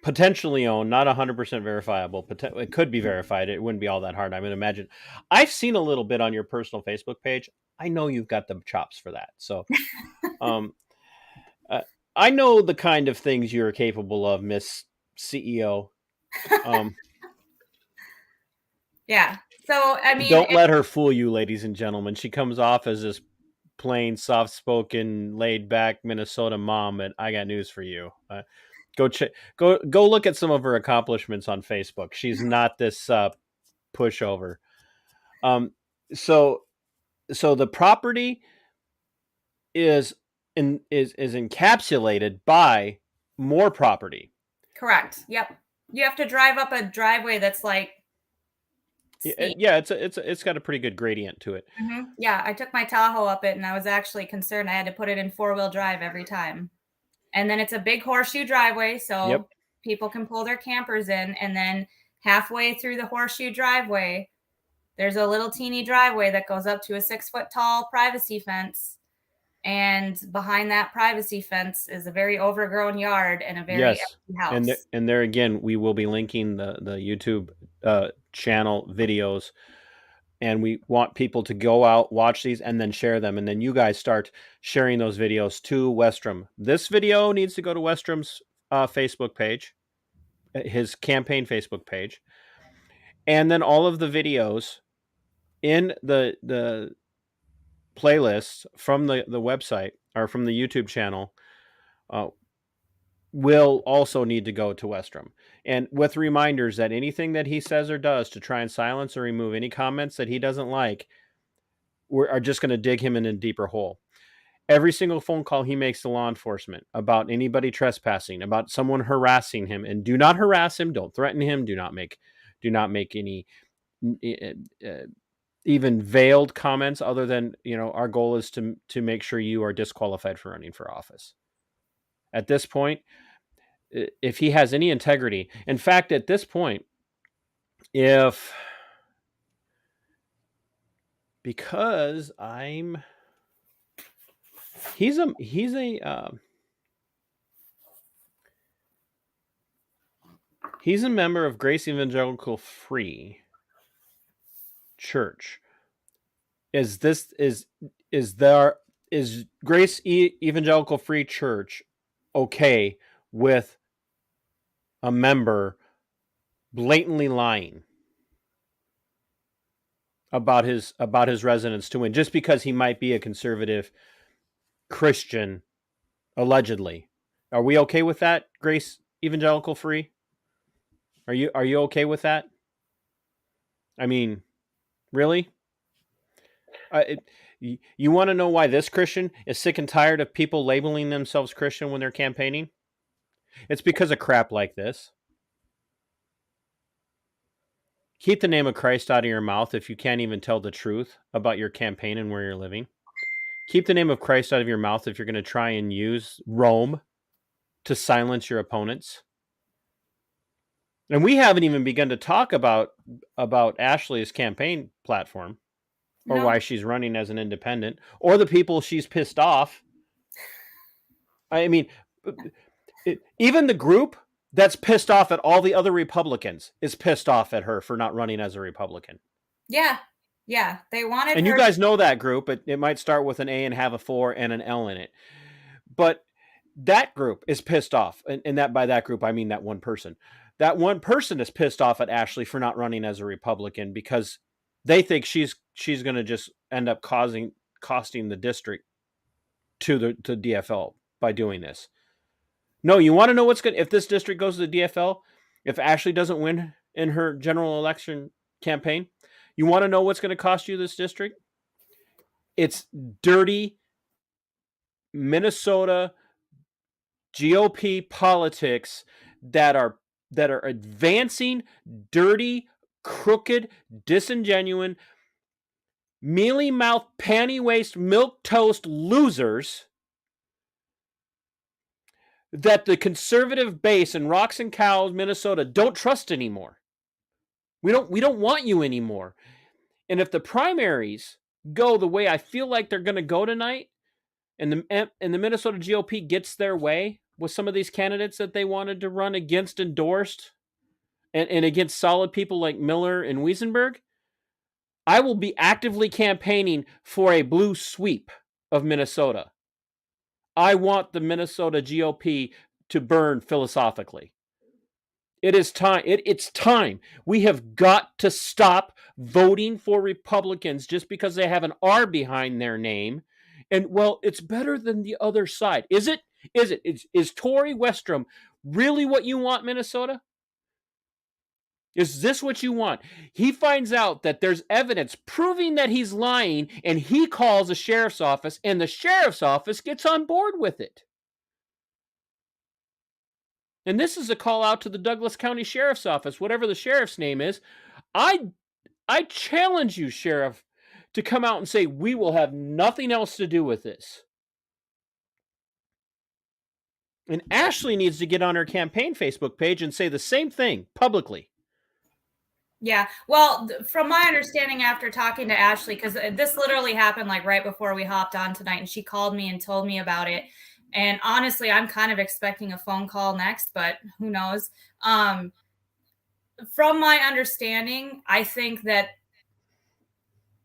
potentially owned, not 100% verifiable. It could be verified. It wouldn't be all that hard. I mean, imagine. I've seen a little bit on your personal Facebook page. I know you've got the chops for that. So, I know the kind of things you're capable of, Miss CEO. Yeah. So, I mean, don't let her fool you, ladies and gentlemen. She comes off as this plain, soft-spoken, laid-back Minnesota mom, and I got news for you. Go look at some of her accomplishments on Facebook. She's not this pushover. So the property is encapsulated by more property. Correct. Yep. You have to drive up a driveway that's like steep. Yeah, it's got a pretty good gradient to it. Mm-hmm. Yeah, I took my Tahoe up it, and I was actually concerned I had to put it in 4-wheel drive every time. And then it's a big horseshoe driveway, so people can pull their campers in. And then halfway through the horseshoe driveway, there's a little teeny driveway that goes up to a 6-foot-tall privacy fence. And behind that privacy fence is a very overgrown yard and a very empty house. And there again, we will be linking the YouTube channel videos, and we want people to go out, watch these, and then share them. And then you guys start sharing those videos to Westrom. This video needs to go to Westrom's Facebook page, his campaign Facebook page. And then all of the videos in the playlists from the website or from the YouTube channel will also need to go to Westrom, and with reminders that anything that he says or does to try and silence or remove any comments that he doesn't like, are just going to dig him in a deeper hole. Every single phone call he makes to law enforcement about anybody trespassing, about someone harassing him, and do not harass him, don't threaten him, do not make any even veiled comments other than, our goal is to make sure you are disqualified for running for office. At this point, if he has any integrity, in fact, at this point, he's a member of Grace Evangelical Free Church. Is Grace Evangelical Free Church okay with a member blatantly lying about his residence to win just because he might be a conservative Christian, allegedly? Are we okay with that, Grace Evangelical Free? Are you okay with that? I mean, really? You want to know why this Christian is sick and tired of people labeling themselves Christian when they're campaigning? It's because of crap like this. Keep the name of Christ out of your mouth if you can't even tell the truth about your campaign and where you're living. Keep the name of Christ out of your mouth if you're going to try and use Rome to silence your opponents. And we haven't even begun to talk about Ashely's campaign platform, or No. why she's running as an independent, or the people she's pissed off. I mean, even the group that's pissed off at all the other Republicans is pissed off at her for not running as a Republican. Yeah. Yeah. They wanted And her. you guys know that group. It might start with an A and have a 4 and an L in it. But that group is pissed off. And that, by that group, I mean that one person. That one person is pissed off at Ashely for not running as a Republican because they think she's going to just end up costing the district to DFL by doing this. No, you want to know what's good? If this district goes to the DFL, if Ashely doesn't win in her general election campaign, you want to know what's going to cost you this district? It's dirty Minnesota GOP politics that are advancing dirty, crooked, disingenuous, mealy mouth, panty waist, milk toast losers that the conservative base in Rocks and Cows, Minnesota, don't trust anymore. We don't want you anymore. And if the primaries go the way I feel like they're going to go tonight, and the Minnesota GOP gets their way with some of these candidates that they wanted to run against, endorsed, and against solid people like Miller and Wiesenberg, I will be actively campaigning for a blue sweep of Minnesota. I want the Minnesota GOP to burn philosophically. It is time. It's time. We have got to stop voting for Republicans just because they have an R behind their name. And, well, it's better than the other side. Is it? Is Tory Westrom really what you want, Minnesota? Is this what you want? He finds out that there's evidence proving that he's lying, and he calls the sheriff's office, and the sheriff's office gets on board with it. And this is a call out to the Douglas County Sheriff's Office, whatever the sheriff's name is. I challenge you, Sheriff, to come out and say, we will have nothing else to do with this. And Ashely needs to get on her campaign Facebook page and say the same thing publicly. Yeah. Well, from my understanding after talking to Ashely, because this literally happened like right before we hopped on tonight, and she called me and told me about it. And honestly, I'm kind of expecting a phone call next, but who knows? From my understanding, I think that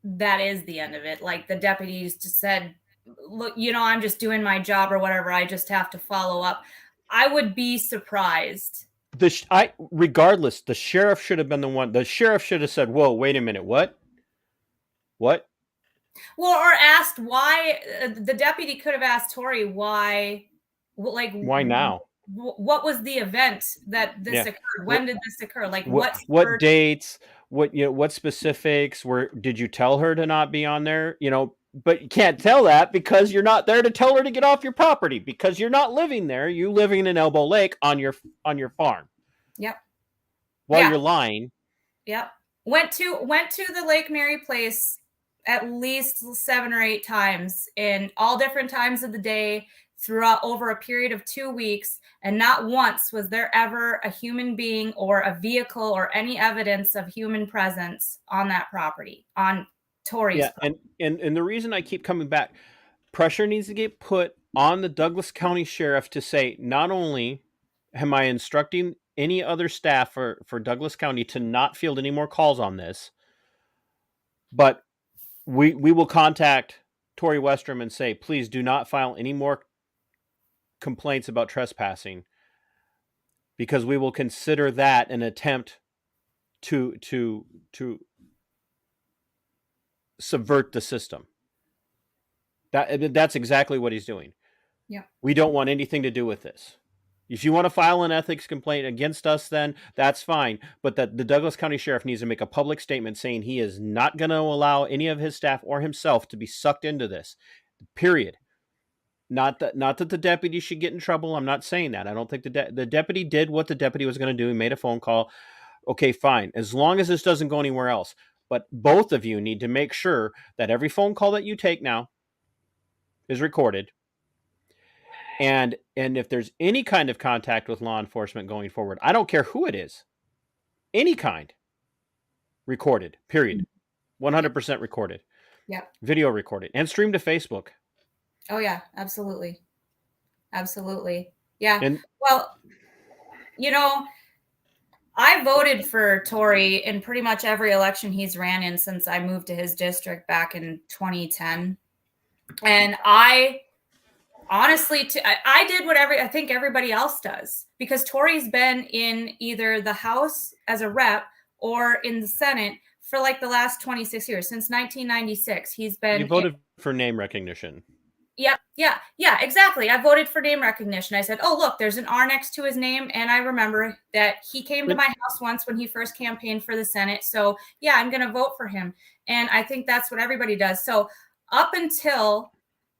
is the end of it. Like the deputies just said, look, I'm just doing my job or whatever. I just have to follow up. I would be surprised. Regardless, the sheriff should have been the one. The sheriff should have said, whoa, wait a minute. What? Well, or asked why. The deputy could have asked Tory why, like, why now? What was the event that this occurred? When did this occur? Like, what dates? What specifics? Did you tell her to not be on there? But you can't tell that because you're not there to tell her to get off your property, because you're not living there. You're living in Elbow Lake on your farm. Yep. While you're lying. Yep. Went to the Lake Mary place at least 7 or 8 times in all different times of the day throughout over a period of 2 weeks. And not once was there ever a human being or a vehicle or any evidence of human presence on that property, on Tory's property. And the reason I keep coming back, pressure needs to get put on the Douglas County Sheriff to say, not only am I instructing any other staff for Douglas County to not field any more calls on this, but we will contact Tory Westrom and say, please do not file any more complaints about trespassing, because we will consider that an attempt to subvert the system. That's exactly what he's doing. Yeah. We don't want anything to do with this. If you want to file an ethics complaint against us, then that's fine. But that the Douglas County Sheriff needs to make a public statement saying he is not going to allow any of his staff or himself to be sucked into this. Period. Not that the deputy should get in trouble. I'm not saying that. I don't think the deputy did what the deputy was going to do. He made a phone call. Okay, fine. As long as this doesn't go anywhere else. But both of you need to make sure that every phone call that you take now is recorded. And if there's any kind of contact with law enforcement going forward, I don't care who it is. any kind, recorded, period. 100% recorded. Yep. Video recorded and streamed to Facebook. Oh yeah, absolutely. Absolutely. Yeah. And Well, you know, I voted for Tory in pretty much every election he's ran in since I moved to his district back in 2010. And I honestly, I did what I think everybody else does, because Tory's been in either the House as a rep or in the Senate for like the last 26 years, since 1996. He's been. you voted for name recognition. Yep. Yeah, exactly. I voted for name recognition. I said, oh, look, there's an R next to his name. And I remember that he came to my house once when he first campaigned for the Senate. So yeah, I'm going to vote for him. And I think that's what everybody does. So up until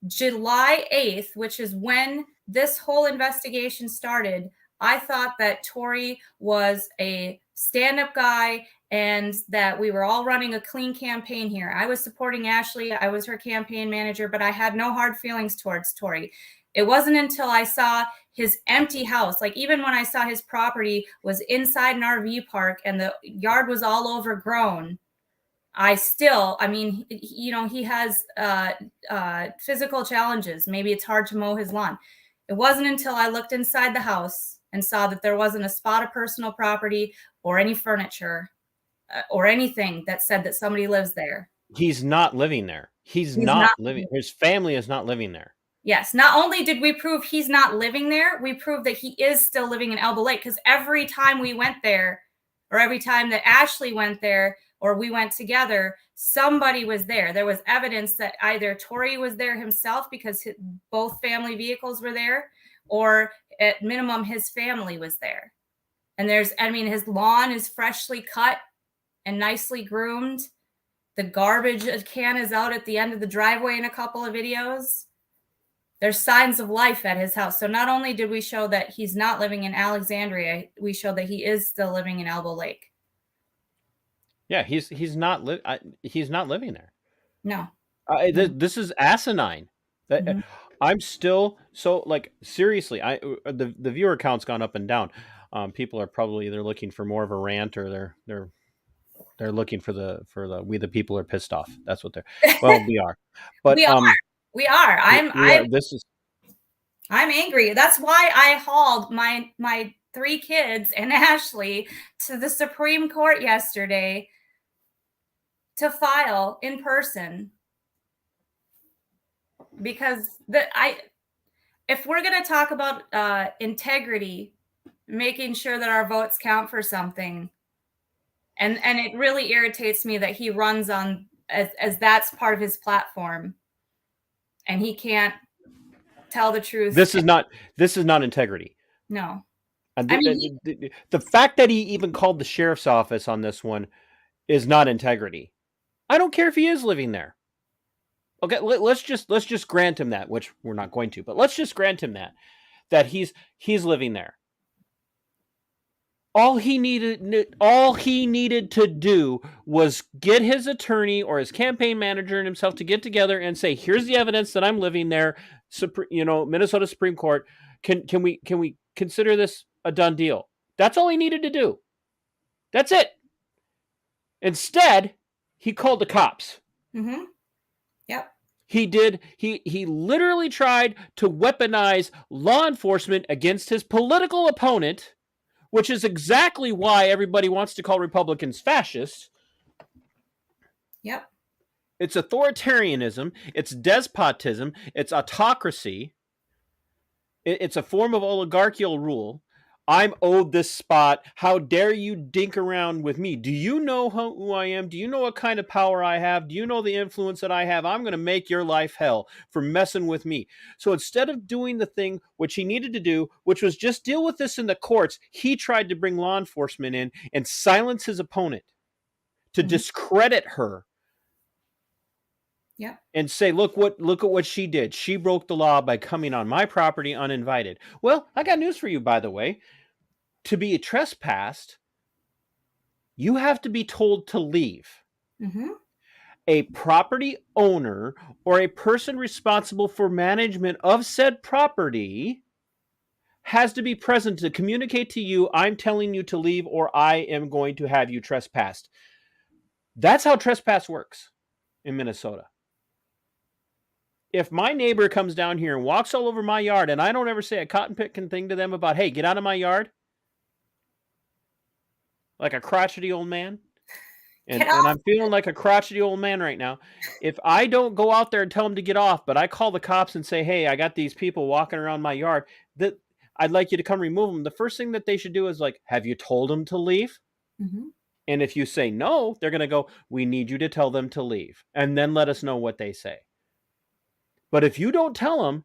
July 8th, which is when this whole investigation started, I thought that Tory was a stand-up guy and that we were all running a clean campaign here. I was supporting Ashely. I was her campaign manager, but I had no hard feelings towards Tory. It wasn't until I saw his empty house, like even when I saw his property was inside an RV park and the yard was all overgrown, I mean, he has physical challenges. Maybe it's hard to mow his lawn. It wasn't until I looked inside the house and saw that there wasn't a spot of personal property or any furniture or anything that said that somebody lives there. He's not living there. He's not living. His family is not living there. Yes. Not only did we prove he's not living there, we proved that he is still living in Elbow Lake, because every time we went there, or every time that Ashely went there, or we went together, somebody was there. There was evidence that either Tory was there himself because both family vehicles were there, or at minimum his family was there. And his lawn is freshly cut and nicely groomed. The garbage can is out at the end of the driveway in a couple of videos. There's signs of life at his house. So not only did we show that he's not living in Alexandria, we showed that he is still living in Elbow Lake. Yeah, he's not living there. No. This is asinine. Mm-hmm. I'm still so, like, seriously. The viewer count's gone up and down. People are probably either looking for more of a rant, or they're looking for the we the people are pissed off. That's what they're. Well, we are, but we are. I'm angry. That's why I hauled my 3 kids and Ashely to the Supreme Court yesterday to file in person, because if we're going to talk about integrity, making sure that our votes count for something, and it really irritates me that he runs on as that's part of his platform, and he can't tell the truth. This is not integrity. No. The fact that he even called the sheriff's office on this one is not integrity. I don't care if he is living there. Okay, let's just grant him that, which we're not going to, but let's just grant him that he's living there. All he needed to do was get his attorney or his campaign manager and himself to get together and say, "Here's the evidence that I'm living there." Minnesota Supreme Court, can we consider this a done deal? That's all he needed to do. That's it. Instead, he called the cops. Mm-hmm. Yep. He did. He literally tried to weaponize law enforcement against his political opponent, which is exactly why everybody wants to call Republicans fascists. Yep. It's authoritarianism. It's despotism. It's autocracy. It's a form of oligarchical rule. I'm owed this spot. How dare you dink around with me? Do you know who I am? Do you know what kind of power I have? Do you know the influence that I have? I'm going to make your life hell for messing with me. So instead of doing the thing which he needed to do, which was just deal with this in the courts, he tried to bring law enforcement in and silence his opponent, to discredit her. Yeah. And say, look at what she did. She broke the law by coming on my property uninvited. Well, I got news for you, by the way. To be trespassed, you have to be told to leave. Mm-hmm. A property owner or a person responsible for management of said property has to be present to communicate to you, I'm telling you to leave or I am going to have you trespassed. That's how trespass works in Minnesota. If my neighbor comes down here and walks all over my yard and I don't ever say a cotton picking thing to them about, hey, get out of my yard, like a crotchety old man, and I'm feeling like a crotchety old man right now. If I don't go out there and tell them to get off, but I call the cops and say, hey, I got these people walking around my yard that I'd like you to come remove them, the first thing that they should do is like, have you told them to leave? Mm-hmm. And if you say no, they're going to go, we need you to tell them to leave. And then let us know what they say. But if you don't tell them,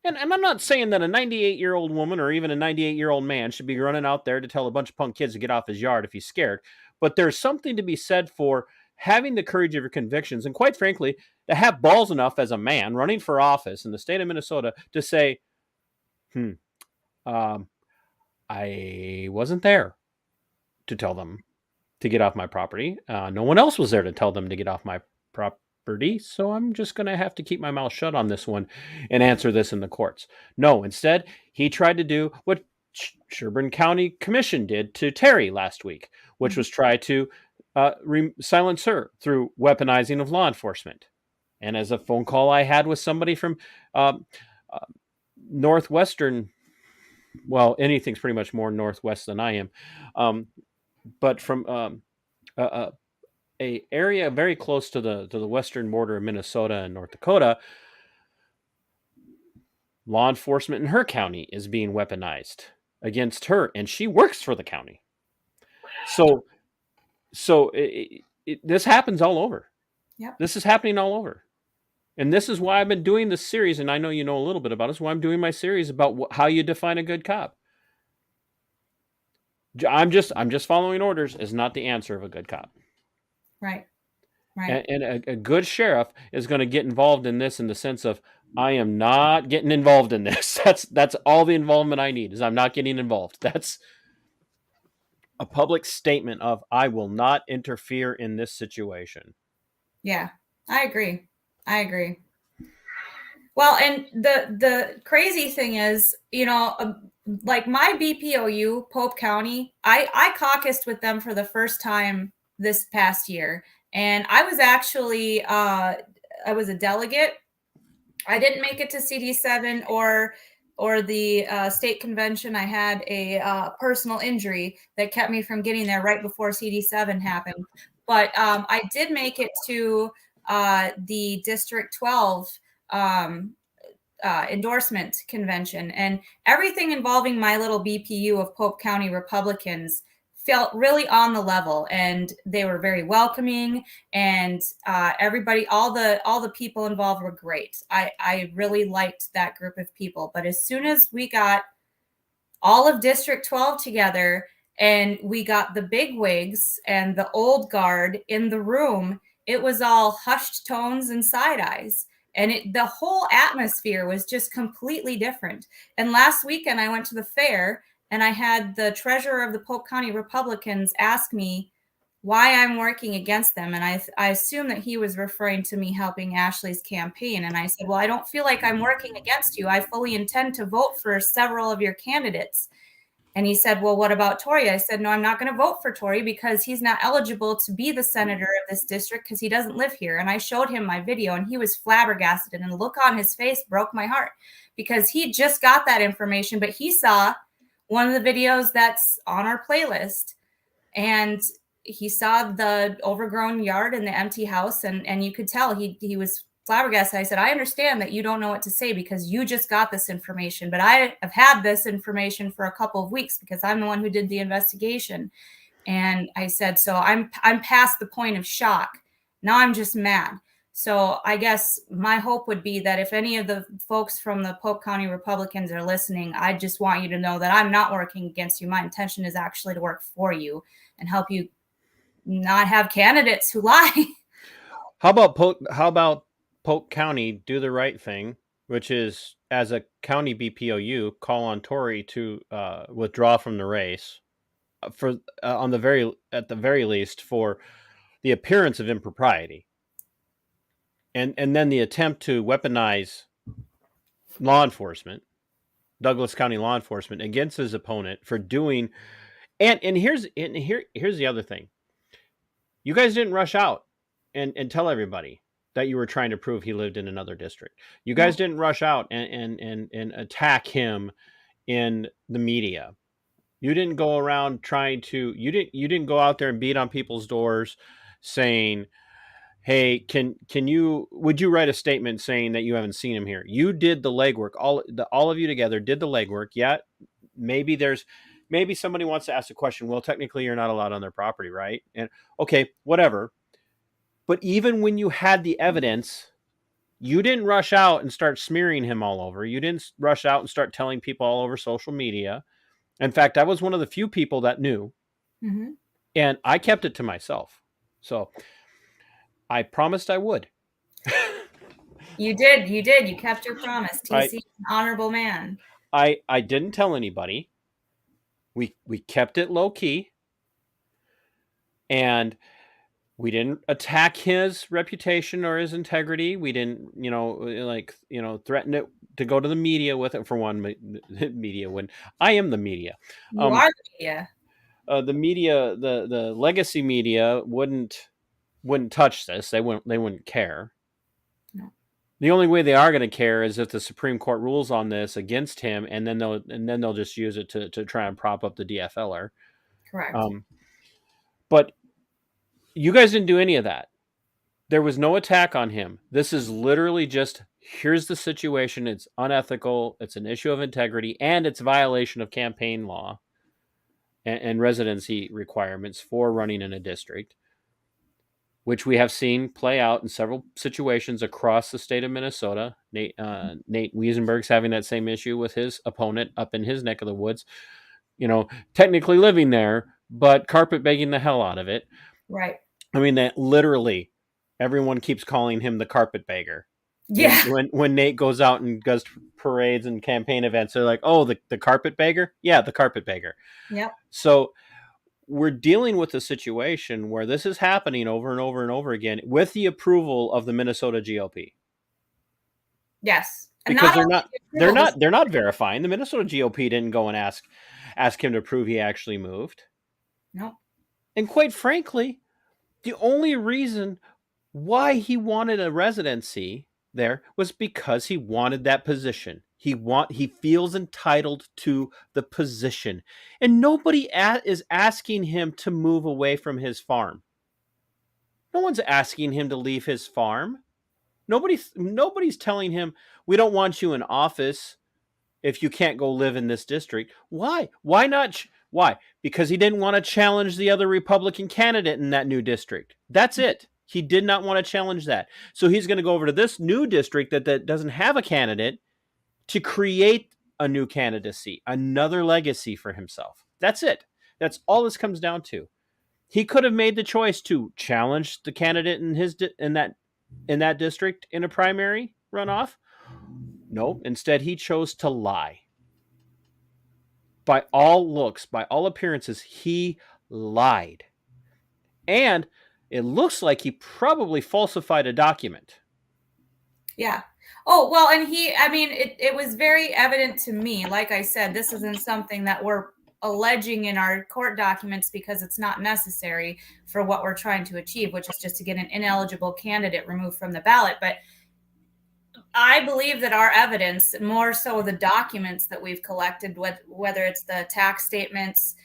and I'm not saying that a 98-year-old woman or even a 98-year-old man should be running out there to tell a bunch of punk kids to get off his yard if he's scared. But there's something to be said for having the courage of your convictions. And quite frankly, to have balls enough as a man running for office in the state of Minnesota to say, I wasn't there to tell them to get off my property. No one else was there to tell them to get off my property. So I'm just going to have to keep my mouth shut on this one and answer this in the courts. No, instead, he tried to do what Sherburne County Commission did to Terry last week, which was try to silence her through weaponizing of law enforcement. And as a phone call I had with somebody from Northwestern, well, anything's pretty much more Northwest than I am, but from a area very close to the western border of Minnesota and North Dakota, law enforcement in her county is being weaponized against her, and she works for the county. So this happens all over. Yep. This is happening all over. And this is why I've been doing this series, and I know you know a little bit about it. This is why I'm doing my series about how you define a good cop. I'm just following orders is not the answer of a good cop. Right. Right. And a good sheriff is going to get involved in this in the sense of, I am not getting involved in this. That's all the involvement I need is I'm not getting involved. That's a public statement of, I will not interfere in this situation. Yeah, I agree. Well, and the crazy thing is, like my BPOU, Pope County, I caucused with them for the first time this past year. And I was actually, I was a delegate. I didn't make it to CD7 or the state convention. I had a personal injury that kept me from getting there right before CD7 happened. But I did make it to the District 12 endorsement convention, and everything involving my little BPU of Pope County Republicans felt really on the level, and they were very welcoming, and everybody, all the people involved were great. I really liked that group of people. But as soon as we got all of District 12 together and we got the big wigs and the old guard in the room, it was all hushed tones and side eyes. And the whole atmosphere was just completely different. And last weekend I went to the fair and I had the treasurer of the Polk County Republicans ask me why I'm working against them. And I assume that he was referring to me helping Ashely's campaign. And I said, well, I don't feel like I'm working against you. I fully intend to vote for several of your candidates. And he said, well, what about Tory? I said, no, I'm not going to vote for Tory because he's not eligible to be the senator of this district because he doesn't live here. And I showed him my video and he was flabbergasted, and the look on his face broke my heart because he just got that information, but he saw one of the videos that's on our playlist and he saw the overgrown yard and the empty house. And you could tell he was flabbergasted. I said, I understand that you don't know what to say because you just got this information, but I have had this information for a couple of weeks because I'm the one who did the investigation. And I said, so I'm past the point of shock. Now I'm just mad. So I guess my hope would be that if any of the folks from the Polk County Republicans are listening, I just want you to know that I'm not working against you. My intention is actually to work for you and help you not have candidates who lie. How about Polk County do the right thing, which is, as a county BPOU, call on Tory to withdraw from the race for at the very least for the appearance of impropriety, and then the attempt to weaponize law enforcement Douglas County law enforcement against his opponent for doing. And here's the other thing. You guys didn't rush out and tell everybody that you were trying to prove he lived in another district. You guys didn't rush out and attack him in the media. You didn't go around trying to. You didn't go out there and beat on people's doors, saying, "Hey, would you write a statement saying that you haven't seen him here?" You did the legwork. All of you together did the legwork. Yeah, maybe somebody wants to ask a question. Well, technically, you're not allowed on their property, right? And okay, whatever. But even when you had the evidence, you didn't rush out and start smearing him all over. You didn't rush out and start telling people all over social media. In fact, I was one of the few people that knew, and I kept it to myself. So I promised I would. You did. You kept your promise. TC is an honorable man. I didn't tell anybody. We kept it low key, and we didn't attack his reputation or his integrity. We didn't, threaten it to go to the media with it. For one, media, when I am the media. You are the media. The media, the legacy media wouldn't touch this. They wouldn't care. No. The only way they are going to care is if the Supreme Court rules on this against him, and then they'll just use it to try and prop up the DFLer. Correct. But you guys didn't do any of that. There was no attack on him. This is literally just, here's the situation. It's unethical. It's an issue of integrity, and it's violation of campaign law and residency requirements for running in a district, which we have seen play out in several situations across the state of Minnesota. Nate Wiesenberg's having that same issue with his opponent up in his neck of the woods. Technically living there, but carpet begging the hell out of it. Right. I mean, that literally everyone keeps calling him the carpet beggar. Yeah. When Nate goes out and goes to parades and campaign events, they're like, "Oh, the carpet beggar." Yeah, the carpet beggar. Yep. So we're dealing with a situation where this is happening over and over and over again with the approval of the Minnesota GOP. Yes. And Because they're not verifying. The Minnesota GOP didn't go and ask him to prove he actually moved. No. And quite frankly, the only reason why he wanted a residency there was because he wanted that position. He feels entitled to the position, and nobody is asking him to move away from his farm. No one's asking him to leave his farm. Nobody's telling him, we don't want you in office if you can't go live in this district. Why? Why not? Why? Because he didn't want to challenge the other Republican candidate in that new district. That's it. He did not want to challenge that. So he's going to go over to this new district that doesn't have a candidate to create a new candidacy, another legacy for himself. That's it. That's all this comes down to. He could have made the choice to challenge the candidate in that district in a primary runoff. No, instead he chose to lie. By all looks, by all appearances, he lied. And it looks like he probably falsified a document. Yeah. Oh, well, and it was very evident to me. Like I said, this isn't something that we're alleging in our court documents because it's not necessary for what we're trying to achieve, which is just to get an ineligible candidate removed from the ballot. But I believe that our evidence, more so the documents that we've collected, whether it's the tax statements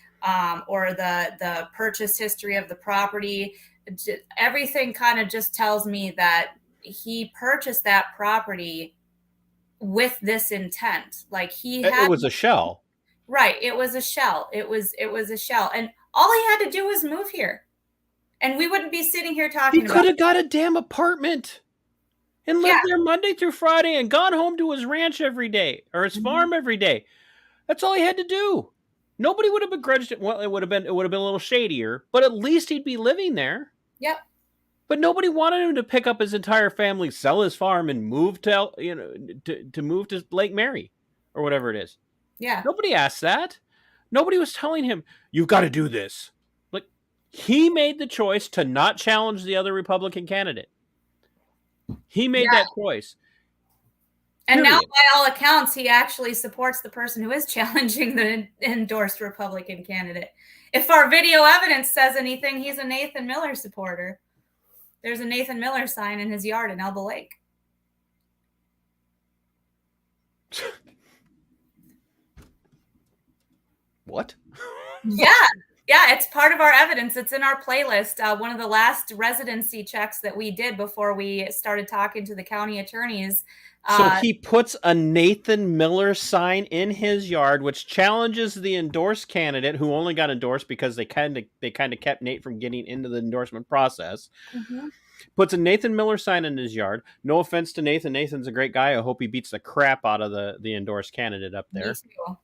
or the purchase history of the property, everything kind of just tells me that he purchased that property with this intent. Like it was a shell. Right. It was a shell. It was a shell. And all he had to do was move here. And we wouldn't be sitting here talking about it. He could have got a damn apartment and lived there Monday through Friday and gone home to his ranch every day or his farm every day. That's all he had to do. Nobody would have begrudged it. Well, it would have been a little shadier, but at least he'd be living there. Yep. But nobody wanted him to pick up his entire family, sell his farm, and move to move to Lake Mary or whatever it is. Yeah. Nobody asked that. Nobody was telling him, you've got to do this. Like, he made the choice to not challenge the other Republican candidate. He made that choice. And now, Period. by all accounts, he actually supports the person who is challenging the endorsed Republican candidate. If our video evidence says anything, he's a Nathan Miller supporter. There's a Nathan Miller sign in his yard in Elba Lake. What? Yeah. Yeah, it's part of our evidence. It's in our playlist. One of the last residency checks that we did before we started talking to the county attorneys. So he puts a Nathan Miller sign in his yard, which challenges the endorsed candidate, who only got endorsed because they kind of kept Nate from getting into the endorsement process. Mhm. Puts a Nathan Miller sign in his yard. No offense to Nathan. Nathan's a great guy. I hope he beats the crap out of the endorsed candidate up there. Me too.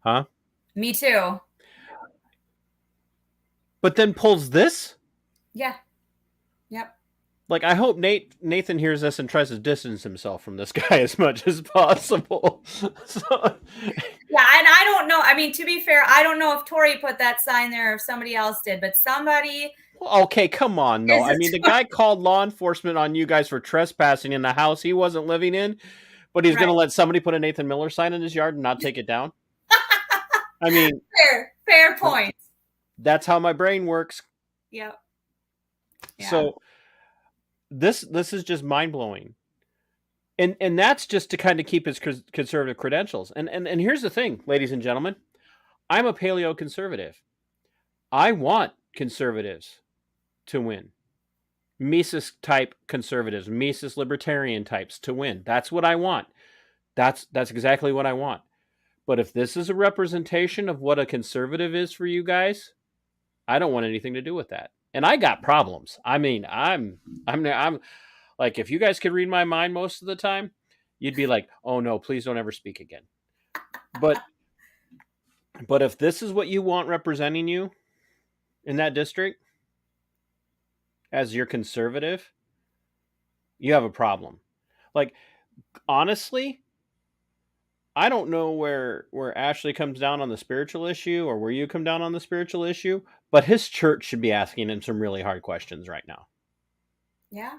Huh? Me too. But then pulls this? Yeah. Yep. Like, I hope Nathan hears this and tries to distance himself from this guy as much as possible. So, yeah, and I don't know. I mean, to be fair, I don't know if Tori put that sign there or if somebody else did, but somebody. Okay, come on, though. I mean, the guy called law enforcement on you guys for trespassing in the house he wasn't living in, but he's going to let somebody put a Nathan Miller sign in his yard and not take it down? I mean, fair point. That's how my brain works. Yep. Yeah. So this is just mind-blowing. And that's just to kind of keep his conservative credentials. And here's the thing, ladies and gentlemen. I'm a paleo conservative. I want conservatives to win. Mises type conservatives, Mises libertarian types to win. That's what I want. That's exactly what I want. But if this is a representation of what a conservative is for you guys, I don't want anything to do with that. And I got problems. I mean, I'm like, if you guys could read my mind most of the time, you'd be like, oh no, please don't ever speak again. But if this is what you want representing you in that district as your conservative, you have a problem. Like, honestly, I don't know where Ashely comes down on the spiritual issue or where you come down on the spiritual issue, but his church should be asking him some really hard questions right now. Yeah.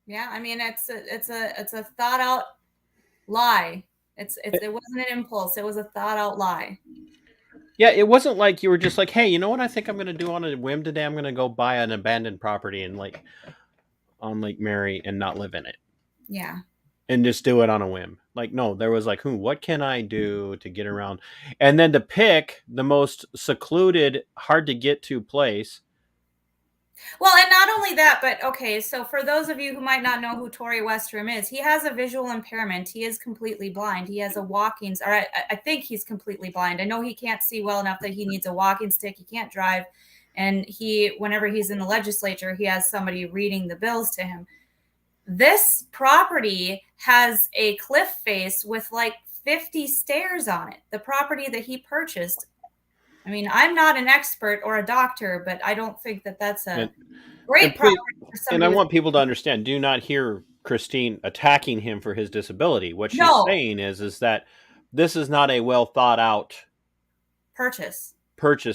Yeah. I mean, it's a thought out lie. It wasn't an impulse. It was a thought out lie. Yeah. It wasn't like you were just like, hey, you know what I think I'm going to do on a whim today? I'm going to go buy an abandoned property on Lake Mary and not live in it. Yeah. And just do it on a whim. Like, no, there was like, what can I do to get around? And then to pick the most secluded, hard to get to place. Well, and not only that, but okay, so for those of you who might not know who Tori Westrom is, he has a visual impairment. He is completely blind. He has a walking, or I think he's completely blind. I know he can't see well enough that he needs a walking stick. He can't drive. And whenever he's in the legislature, he has somebody reading the bills to him. This property has a cliff face with like 50 stairs on it. The property that he purchased. I mean, I'm not an expert or a doctor, but I don't think that that's a great property for somebody. And I want people to understand, do not hear Christine attacking him for his disability. What she's saying is that this is not a well thought out purchase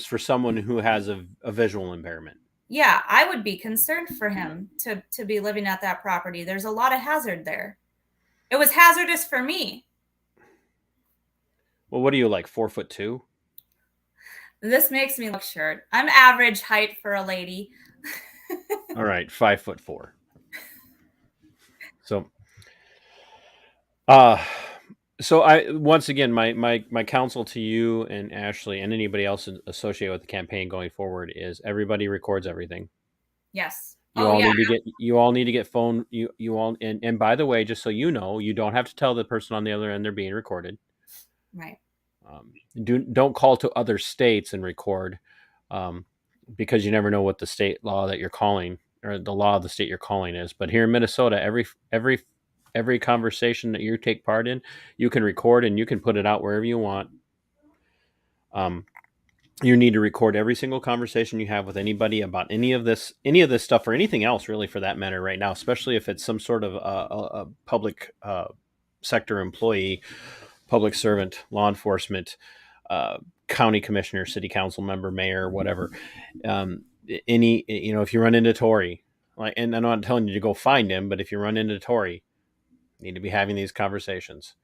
for someone who has a visual impairment. Yeah, I would be concerned for him to be living at that property. There's a lot of hazard there. It was hazardous for me. Well, what are you, like 4'2"? This makes me look short. I'm average height for a lady. All right, 5'4". So I once again my counsel to you and Ashely and anybody else associated with the campaign going forward is everybody records everything. Yes. You all need to get phone. You all and by the way, just so you know, you don't have to tell the person on the other end they're being recorded. Right. Don't call to other states and record, because you never know what the state law that you're calling or the law of the state you're calling is. But here in Minnesota, every conversation that you take part in, you can record and you can put it out wherever you want. You need to record every single conversation you have with anybody about any of this stuff or anything else, really, for that matter, right now, especially if it's some sort of a public sector employee, public servant, law enforcement, county commissioner, city council member, mayor, whatever. If you run into Tori, and I'm not telling you to go find him, but if you run into Tori, Need to be having these conversations.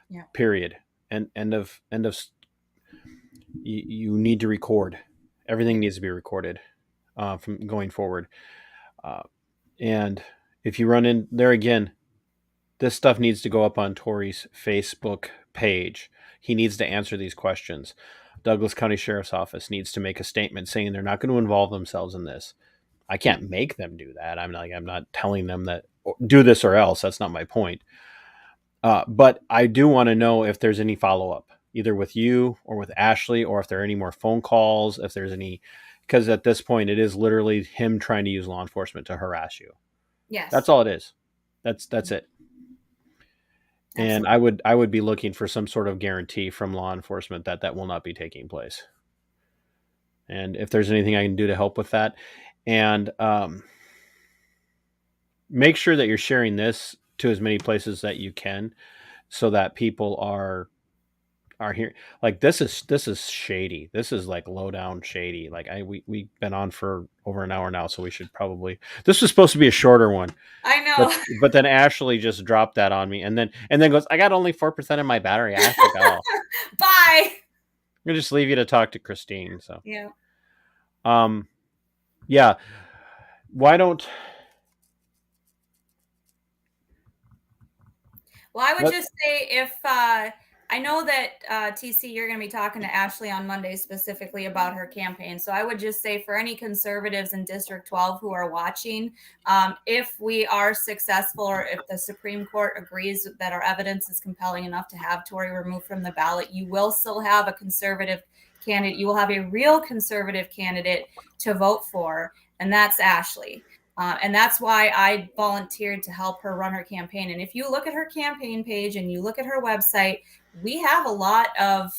Yeah. Period. And end of you need to record. Everything needs to be recorded from going forward. And if you run in there again, this stuff needs to go up on Tori's Facebook page. He needs to answer these questions. Douglas County Sheriff's Office needs to make a statement saying they're not going to involve themselves in this. I can't make them do that. I'm not telling them that do this or else. That's not my point. But I do want to know if there's any follow up, either with you or with Ashely, or if there are any more phone calls, if there's any, because at this point it is literally him trying to use law enforcement to harass you. Yes. That's all it is. That's it. And Absolutely. I would be looking for some sort of guarantee from law enforcement that will not be taking place. And if there's anything I can do to help with that, and make sure that you're sharing this to as many places that you can, so that people are here. Like this is shady. This is like low down shady. Like we've been on for over an hour now, so we should probably. This was supposed to be a shorter one. I know. But then Ashely just dropped that on me, and then goes, I got only 4% in my battery. I have to go. Bye. I'm gonna just leave you to talk to Christine. So Yeah. Yeah. Why don't? Well, I would just say if I know that TC, you're going to be talking to Ashely on Monday specifically about her campaign. So I would just say for any conservatives in District 12 who are watching, if we are successful, or if the Supreme Court agrees that our evidence is compelling enough to have Tori removed from the ballot, you will still have a conservative candidate. You will have a real conservative candidate to vote for, and that's Ashely. And that's why I volunteered to help her run her campaign. And if you look at her campaign page and you look at her website, we have a lot of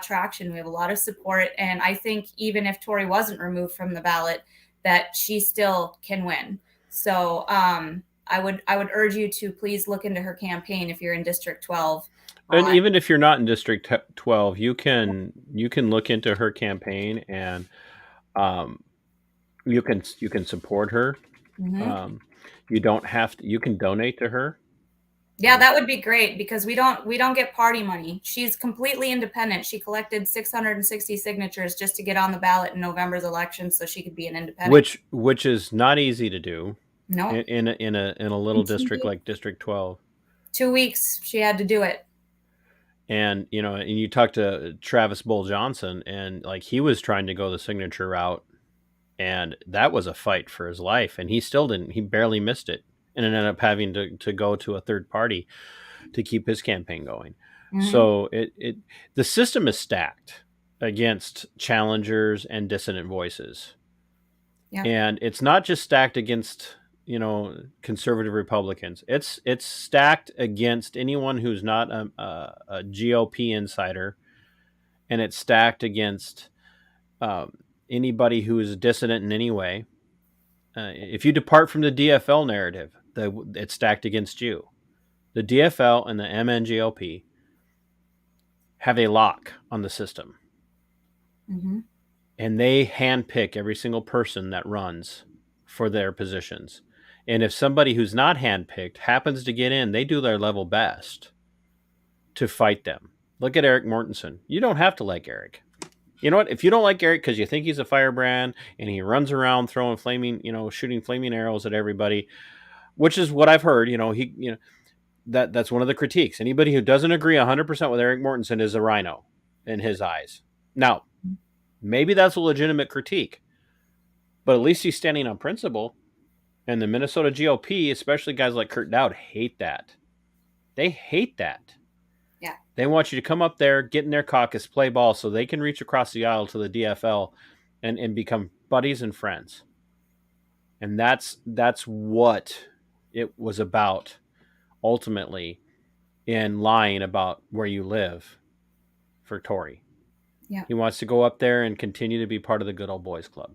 traction. We have a lot of support. And I think even if Tori wasn't removed from the ballot, that she still can win. So I would urge you to please look into her campaign if you're in District 12. And even if you're not in District 12, you can look into her campaign, and you can support her. Mm-hmm. You don't have to. You can donate to her. Yeah, that would be great, because we don't get party money. She's completely independent. She collected 660 signatures just to get on the ballot in November's election, so she could be an independent. Which is not easy to do. No. In a little district like District 12. 2 weeks she had to do it. And and you talk to Travis Bull Johnson, and like he was trying to go the signature route, and that was a fight for his life, and he still didn't. He barely missed it, and ended up having to go to a third party to keep his campaign going. Mm-hmm. So the system is stacked against challengers and dissident voices. Yeah. And it's not just stacked against conservative Republicans. It's stacked against anyone who's not a GOP insider, and it's stacked against anybody who is dissident in any way. If you depart from the DFL narrative, it's stacked against you. The DFL and the MNGOP have a lock on the system. Mm-hmm. And they handpick every single person that runs for their positions. And if somebody who's not handpicked happens to get in, they do their level best to fight them. Look at Eric Mortensen. You don't have to like Eric. You know what? If you don't like Eric because you think he's a firebrand and he runs around throwing shooting flaming arrows at everybody, which is what I've heard, that's one of the critiques. Anybody who doesn't agree 100% with Eric Mortensen is a rhino in his eyes. Now, maybe that's a legitimate critique, but at least he's standing on principle. And the Minnesota GOP, especially guys like Kurt Dowd, hate that. They hate that. Yeah. They want you to come up there, get in their caucus, play ball, so they can reach across the aisle to the DFL and become buddies and friends. And that's what it was about, ultimately, in lying about where you live for Tori. Yeah. He wants to go up there and continue to be part of the good old boys club.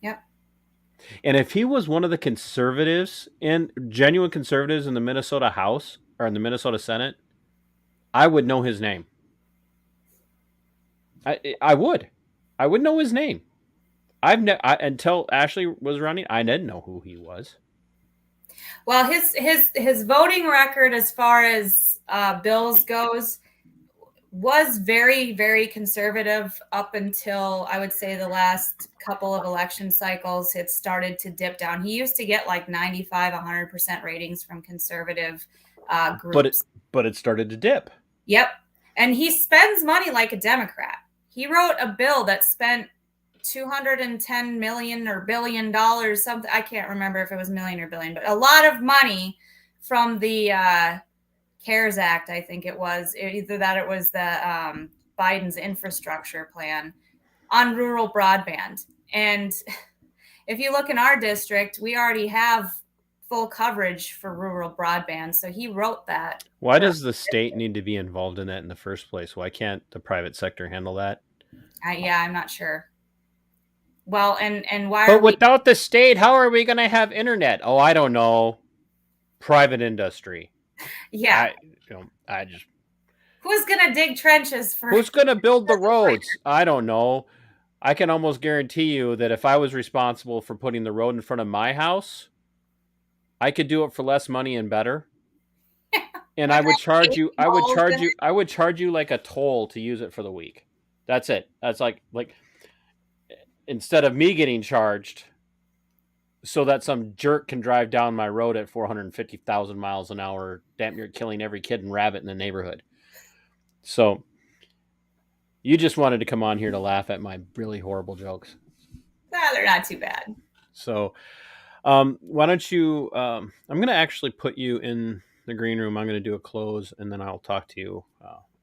Yep. And if he was one of the conservatives, and genuine conservatives in the Minnesota House or in the Minnesota Senate, I would know his name. I would know his name. Until Ashely was running, I didn't know who he was. Well, his voting record as far as bills goes was very, very conservative up until I would say the last couple of election cycles. It started to dip down. He used to get like 95, 100% ratings from conservative groups. But it started to dip. Yep. And he spends money like a Democrat. He wrote a bill that spent $210 million or $1 billion, something. I can't remember if it was million or billion, but a lot of money from the CARES Act, I think it was. Either that or it was the Biden's infrastructure plan on rural broadband. And if you look in our district, we already have full coverage for rural broadband. So he wrote that. Why does the state need to be involved in that in the first place? Why can't the private sector handle that? Yeah, I'm not sure. Well, and why? But without the state, how are we going to have internet? Oh, I don't know. Private industry. Yeah. I just. Who's going to dig trenches for? Who's going to build the roads? I don't know. I can almost guarantee you that if I was responsible for putting the road in front of my house, I could do it for less money and better. And I would charge you. I would charge you like a toll to use it for the week. That's it. That's like instead of me getting charged so that some jerk can drive down my road at 450,000 miles an hour, damn near killing every kid and rabbit in the neighborhood. So you just wanted to come on here to laugh at my really horrible jokes. No, they're not too bad. So why don't you, I'm going to actually put you in the green room. I'm going to do a close and then I'll talk to you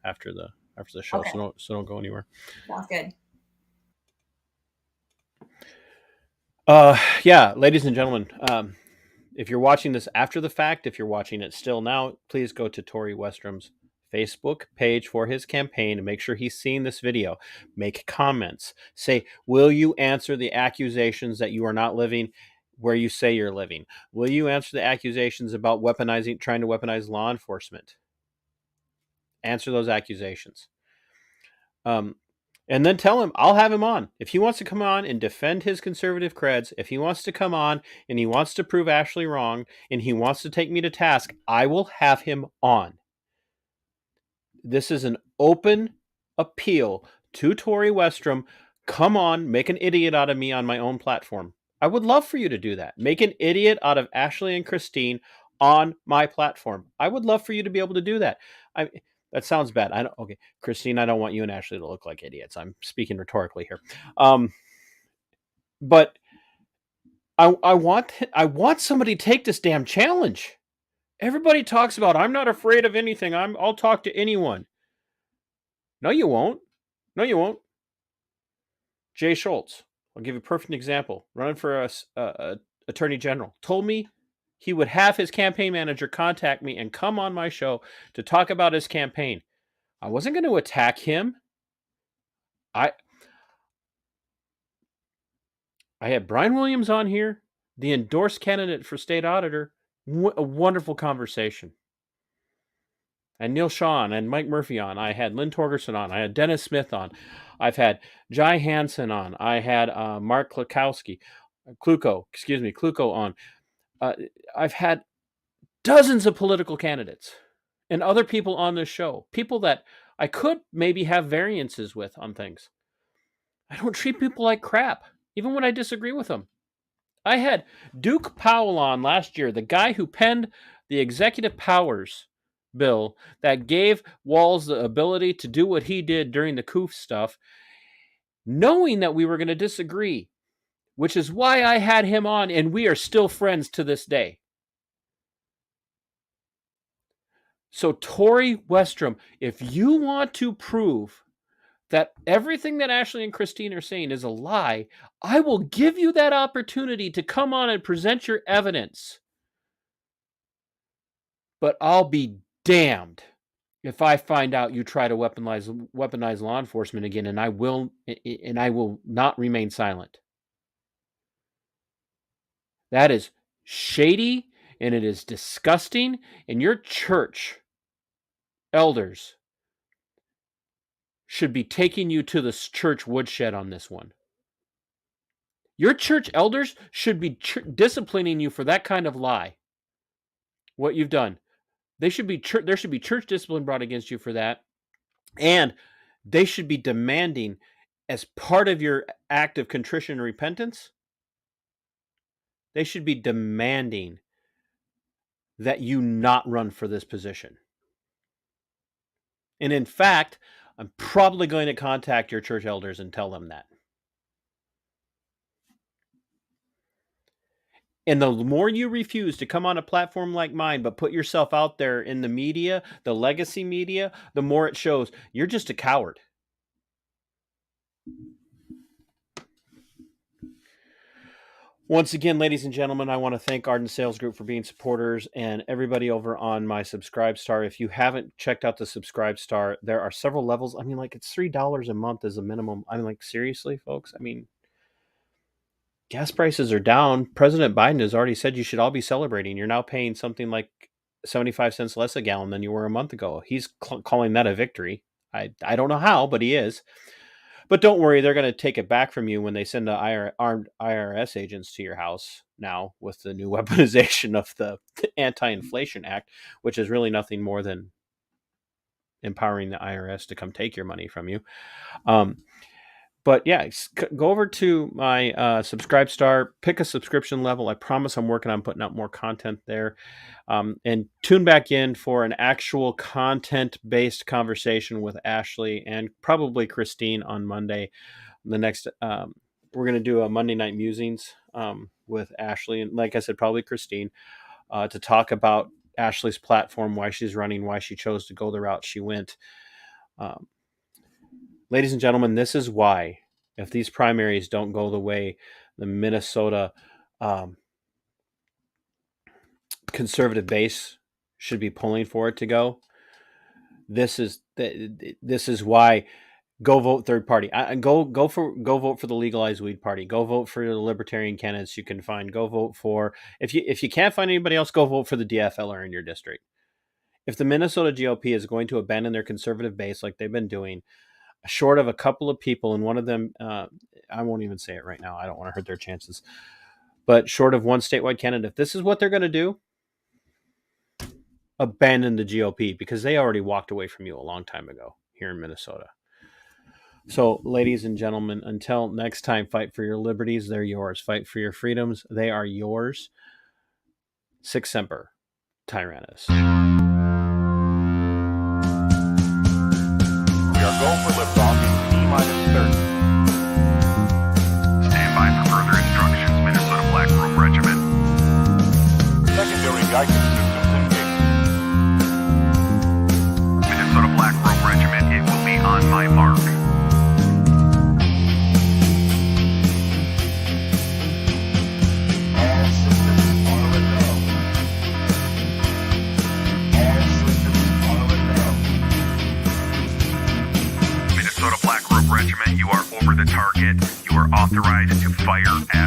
after the show. Okay. So don't go anywhere. Sounds good. Yeah, ladies and gentlemen, if you're watching this after the fact, if you're watching it still now, please go to Tory Westrum's Facebook page for his campaign and make sure he's seeing this video. Make comments. Say, will you answer the accusations that you are not living where you say you're living? Will you answer the accusations about trying to weaponize law enforcement? Answer those accusations. And then tell him, I'll have him on. If he wants to come on and defend his conservative creds, if he wants to come on and he wants to prove Ashely wrong and he wants to take me to task, I will have him on. This is an open appeal to Tory Westrum. Come on, make an idiot out of me on my own platform. I would love for you to do that. Make an idiot out of Ashely and Christine on my platform. I would love for you to be able to do that. That sounds bad. Okay, Christine, I don't want you and Ashely to look like idiots. I'm speaking rhetorically here. But I want somebody to take this damn challenge. Everybody talks about, I'm not afraid of anything. I'll talk to anyone. No, you won't. No, you won't. Jay Schultz, I'll give you a perfect example. Running for a attorney general. Told me he would have his campaign manager contact me and come on my show to talk about his campaign. I wasn't going to attack him. I had Brian Williams on here, the endorsed candidate for state auditor. A wonderful conversation. And Neil Shaw and Mike Murphy on. I had Lynn Torgerson on. I had Dennis Smith on. I've had Jai Hansen on. I had Mark Kluko on. I've had dozens of political candidates and other people on this show. People that I could maybe have variances with on things. I don't treat people like crap, even when I disagree with them. I had Duke Powell on last year, the guy who penned the executive powers bill that gave Walz the ability to do what he did during the coup stuff, knowing that we were going to disagree, which is why I had him on, and we are still friends to this day. So Tory Westrum, if you want to prove that everything that Ashely and Christine are saying is a lie, I will give you that opportunity to come on and present your evidence. But I'll be damned if I find out you try to weaponize law enforcement again, and I will not remain silent. That is shady, and it is disgusting, and your church elders should be taking you to the church woodshed on this one. Your church elders should be disciplining you for that kind of lie. what you've done. There should be church discipline brought against you for that. And they should be demanding, as part of your act of contrition and repentance, they should be demanding that you not run for this position. And in fact, I'm probably going to contact your church elders and tell them that. And the more you refuse to come on a platform like mine, but put yourself out there in the media, the legacy media, the more it shows you're just a coward. Once again, ladies and gentlemen, I want to thank Arden Sales Group for being supporters, and everybody over on my Subscribe Star. If you haven't checked out the Subscribe Star, there are several levels. I mean, like, it's $3 a month as a minimum. I mean, like, seriously, folks? I mean, gas prices are down. President Biden has already said you should all be celebrating. You're now paying something like 75 cents less a gallon than you were a month ago. He's calling that a victory. I don't know how, but he is. But don't worry, they're going to take it back from you when they send armed IRS agents to your house now with the new weaponization of the Anti-Inflation Act, which is really nothing more than empowering the IRS to come take your money from you. But yeah, go over to my Subscribe Star, pick a subscription level. I promise I'm working on putting out more content there. And tune back in for an actual content-based conversation with Ashely and probably Christine on Monday. The next, we're going to do a Monday Night Musings with Ashely. And like I said, probably Christine, to talk about Ashely's platform, why she's running, why she chose to go the route she went. Ladies and gentlemen, this is why, if these primaries don't go the way the Minnesota conservative base should be pulling for it to go, this is why. Go vote third party. Go vote for the legalized weed party. Go vote for the libertarian candidates you can find. Go vote for, if you can't find anybody else, go vote for the DFLer in your district. If the Minnesota GOP is going to abandon their conservative base like they've been doing, short of a couple of people, and one of them, I won't even say it right now, I don't want to hurt their chances, but short of one statewide candidate, if this is what they're going to do, abandon the GOP, because they already walked away from you a long time ago here in Minnesota. So, ladies and gentlemen, until next time, fight for your liberties. They're yours. Fight for your freedoms. They are yours. Sic Semper Tyrannis. We are going for liftoff in T-minus 30. Stand by for further instructions, Minnesota Black Robe Regiment. Secondary guidance systems engaged. Minnesota Black Robe Regiment, it will be on my mark. All systems are a go. All systems are a go. Minnesota Black Robe Regiment, you are over the target. You are authorized to fire at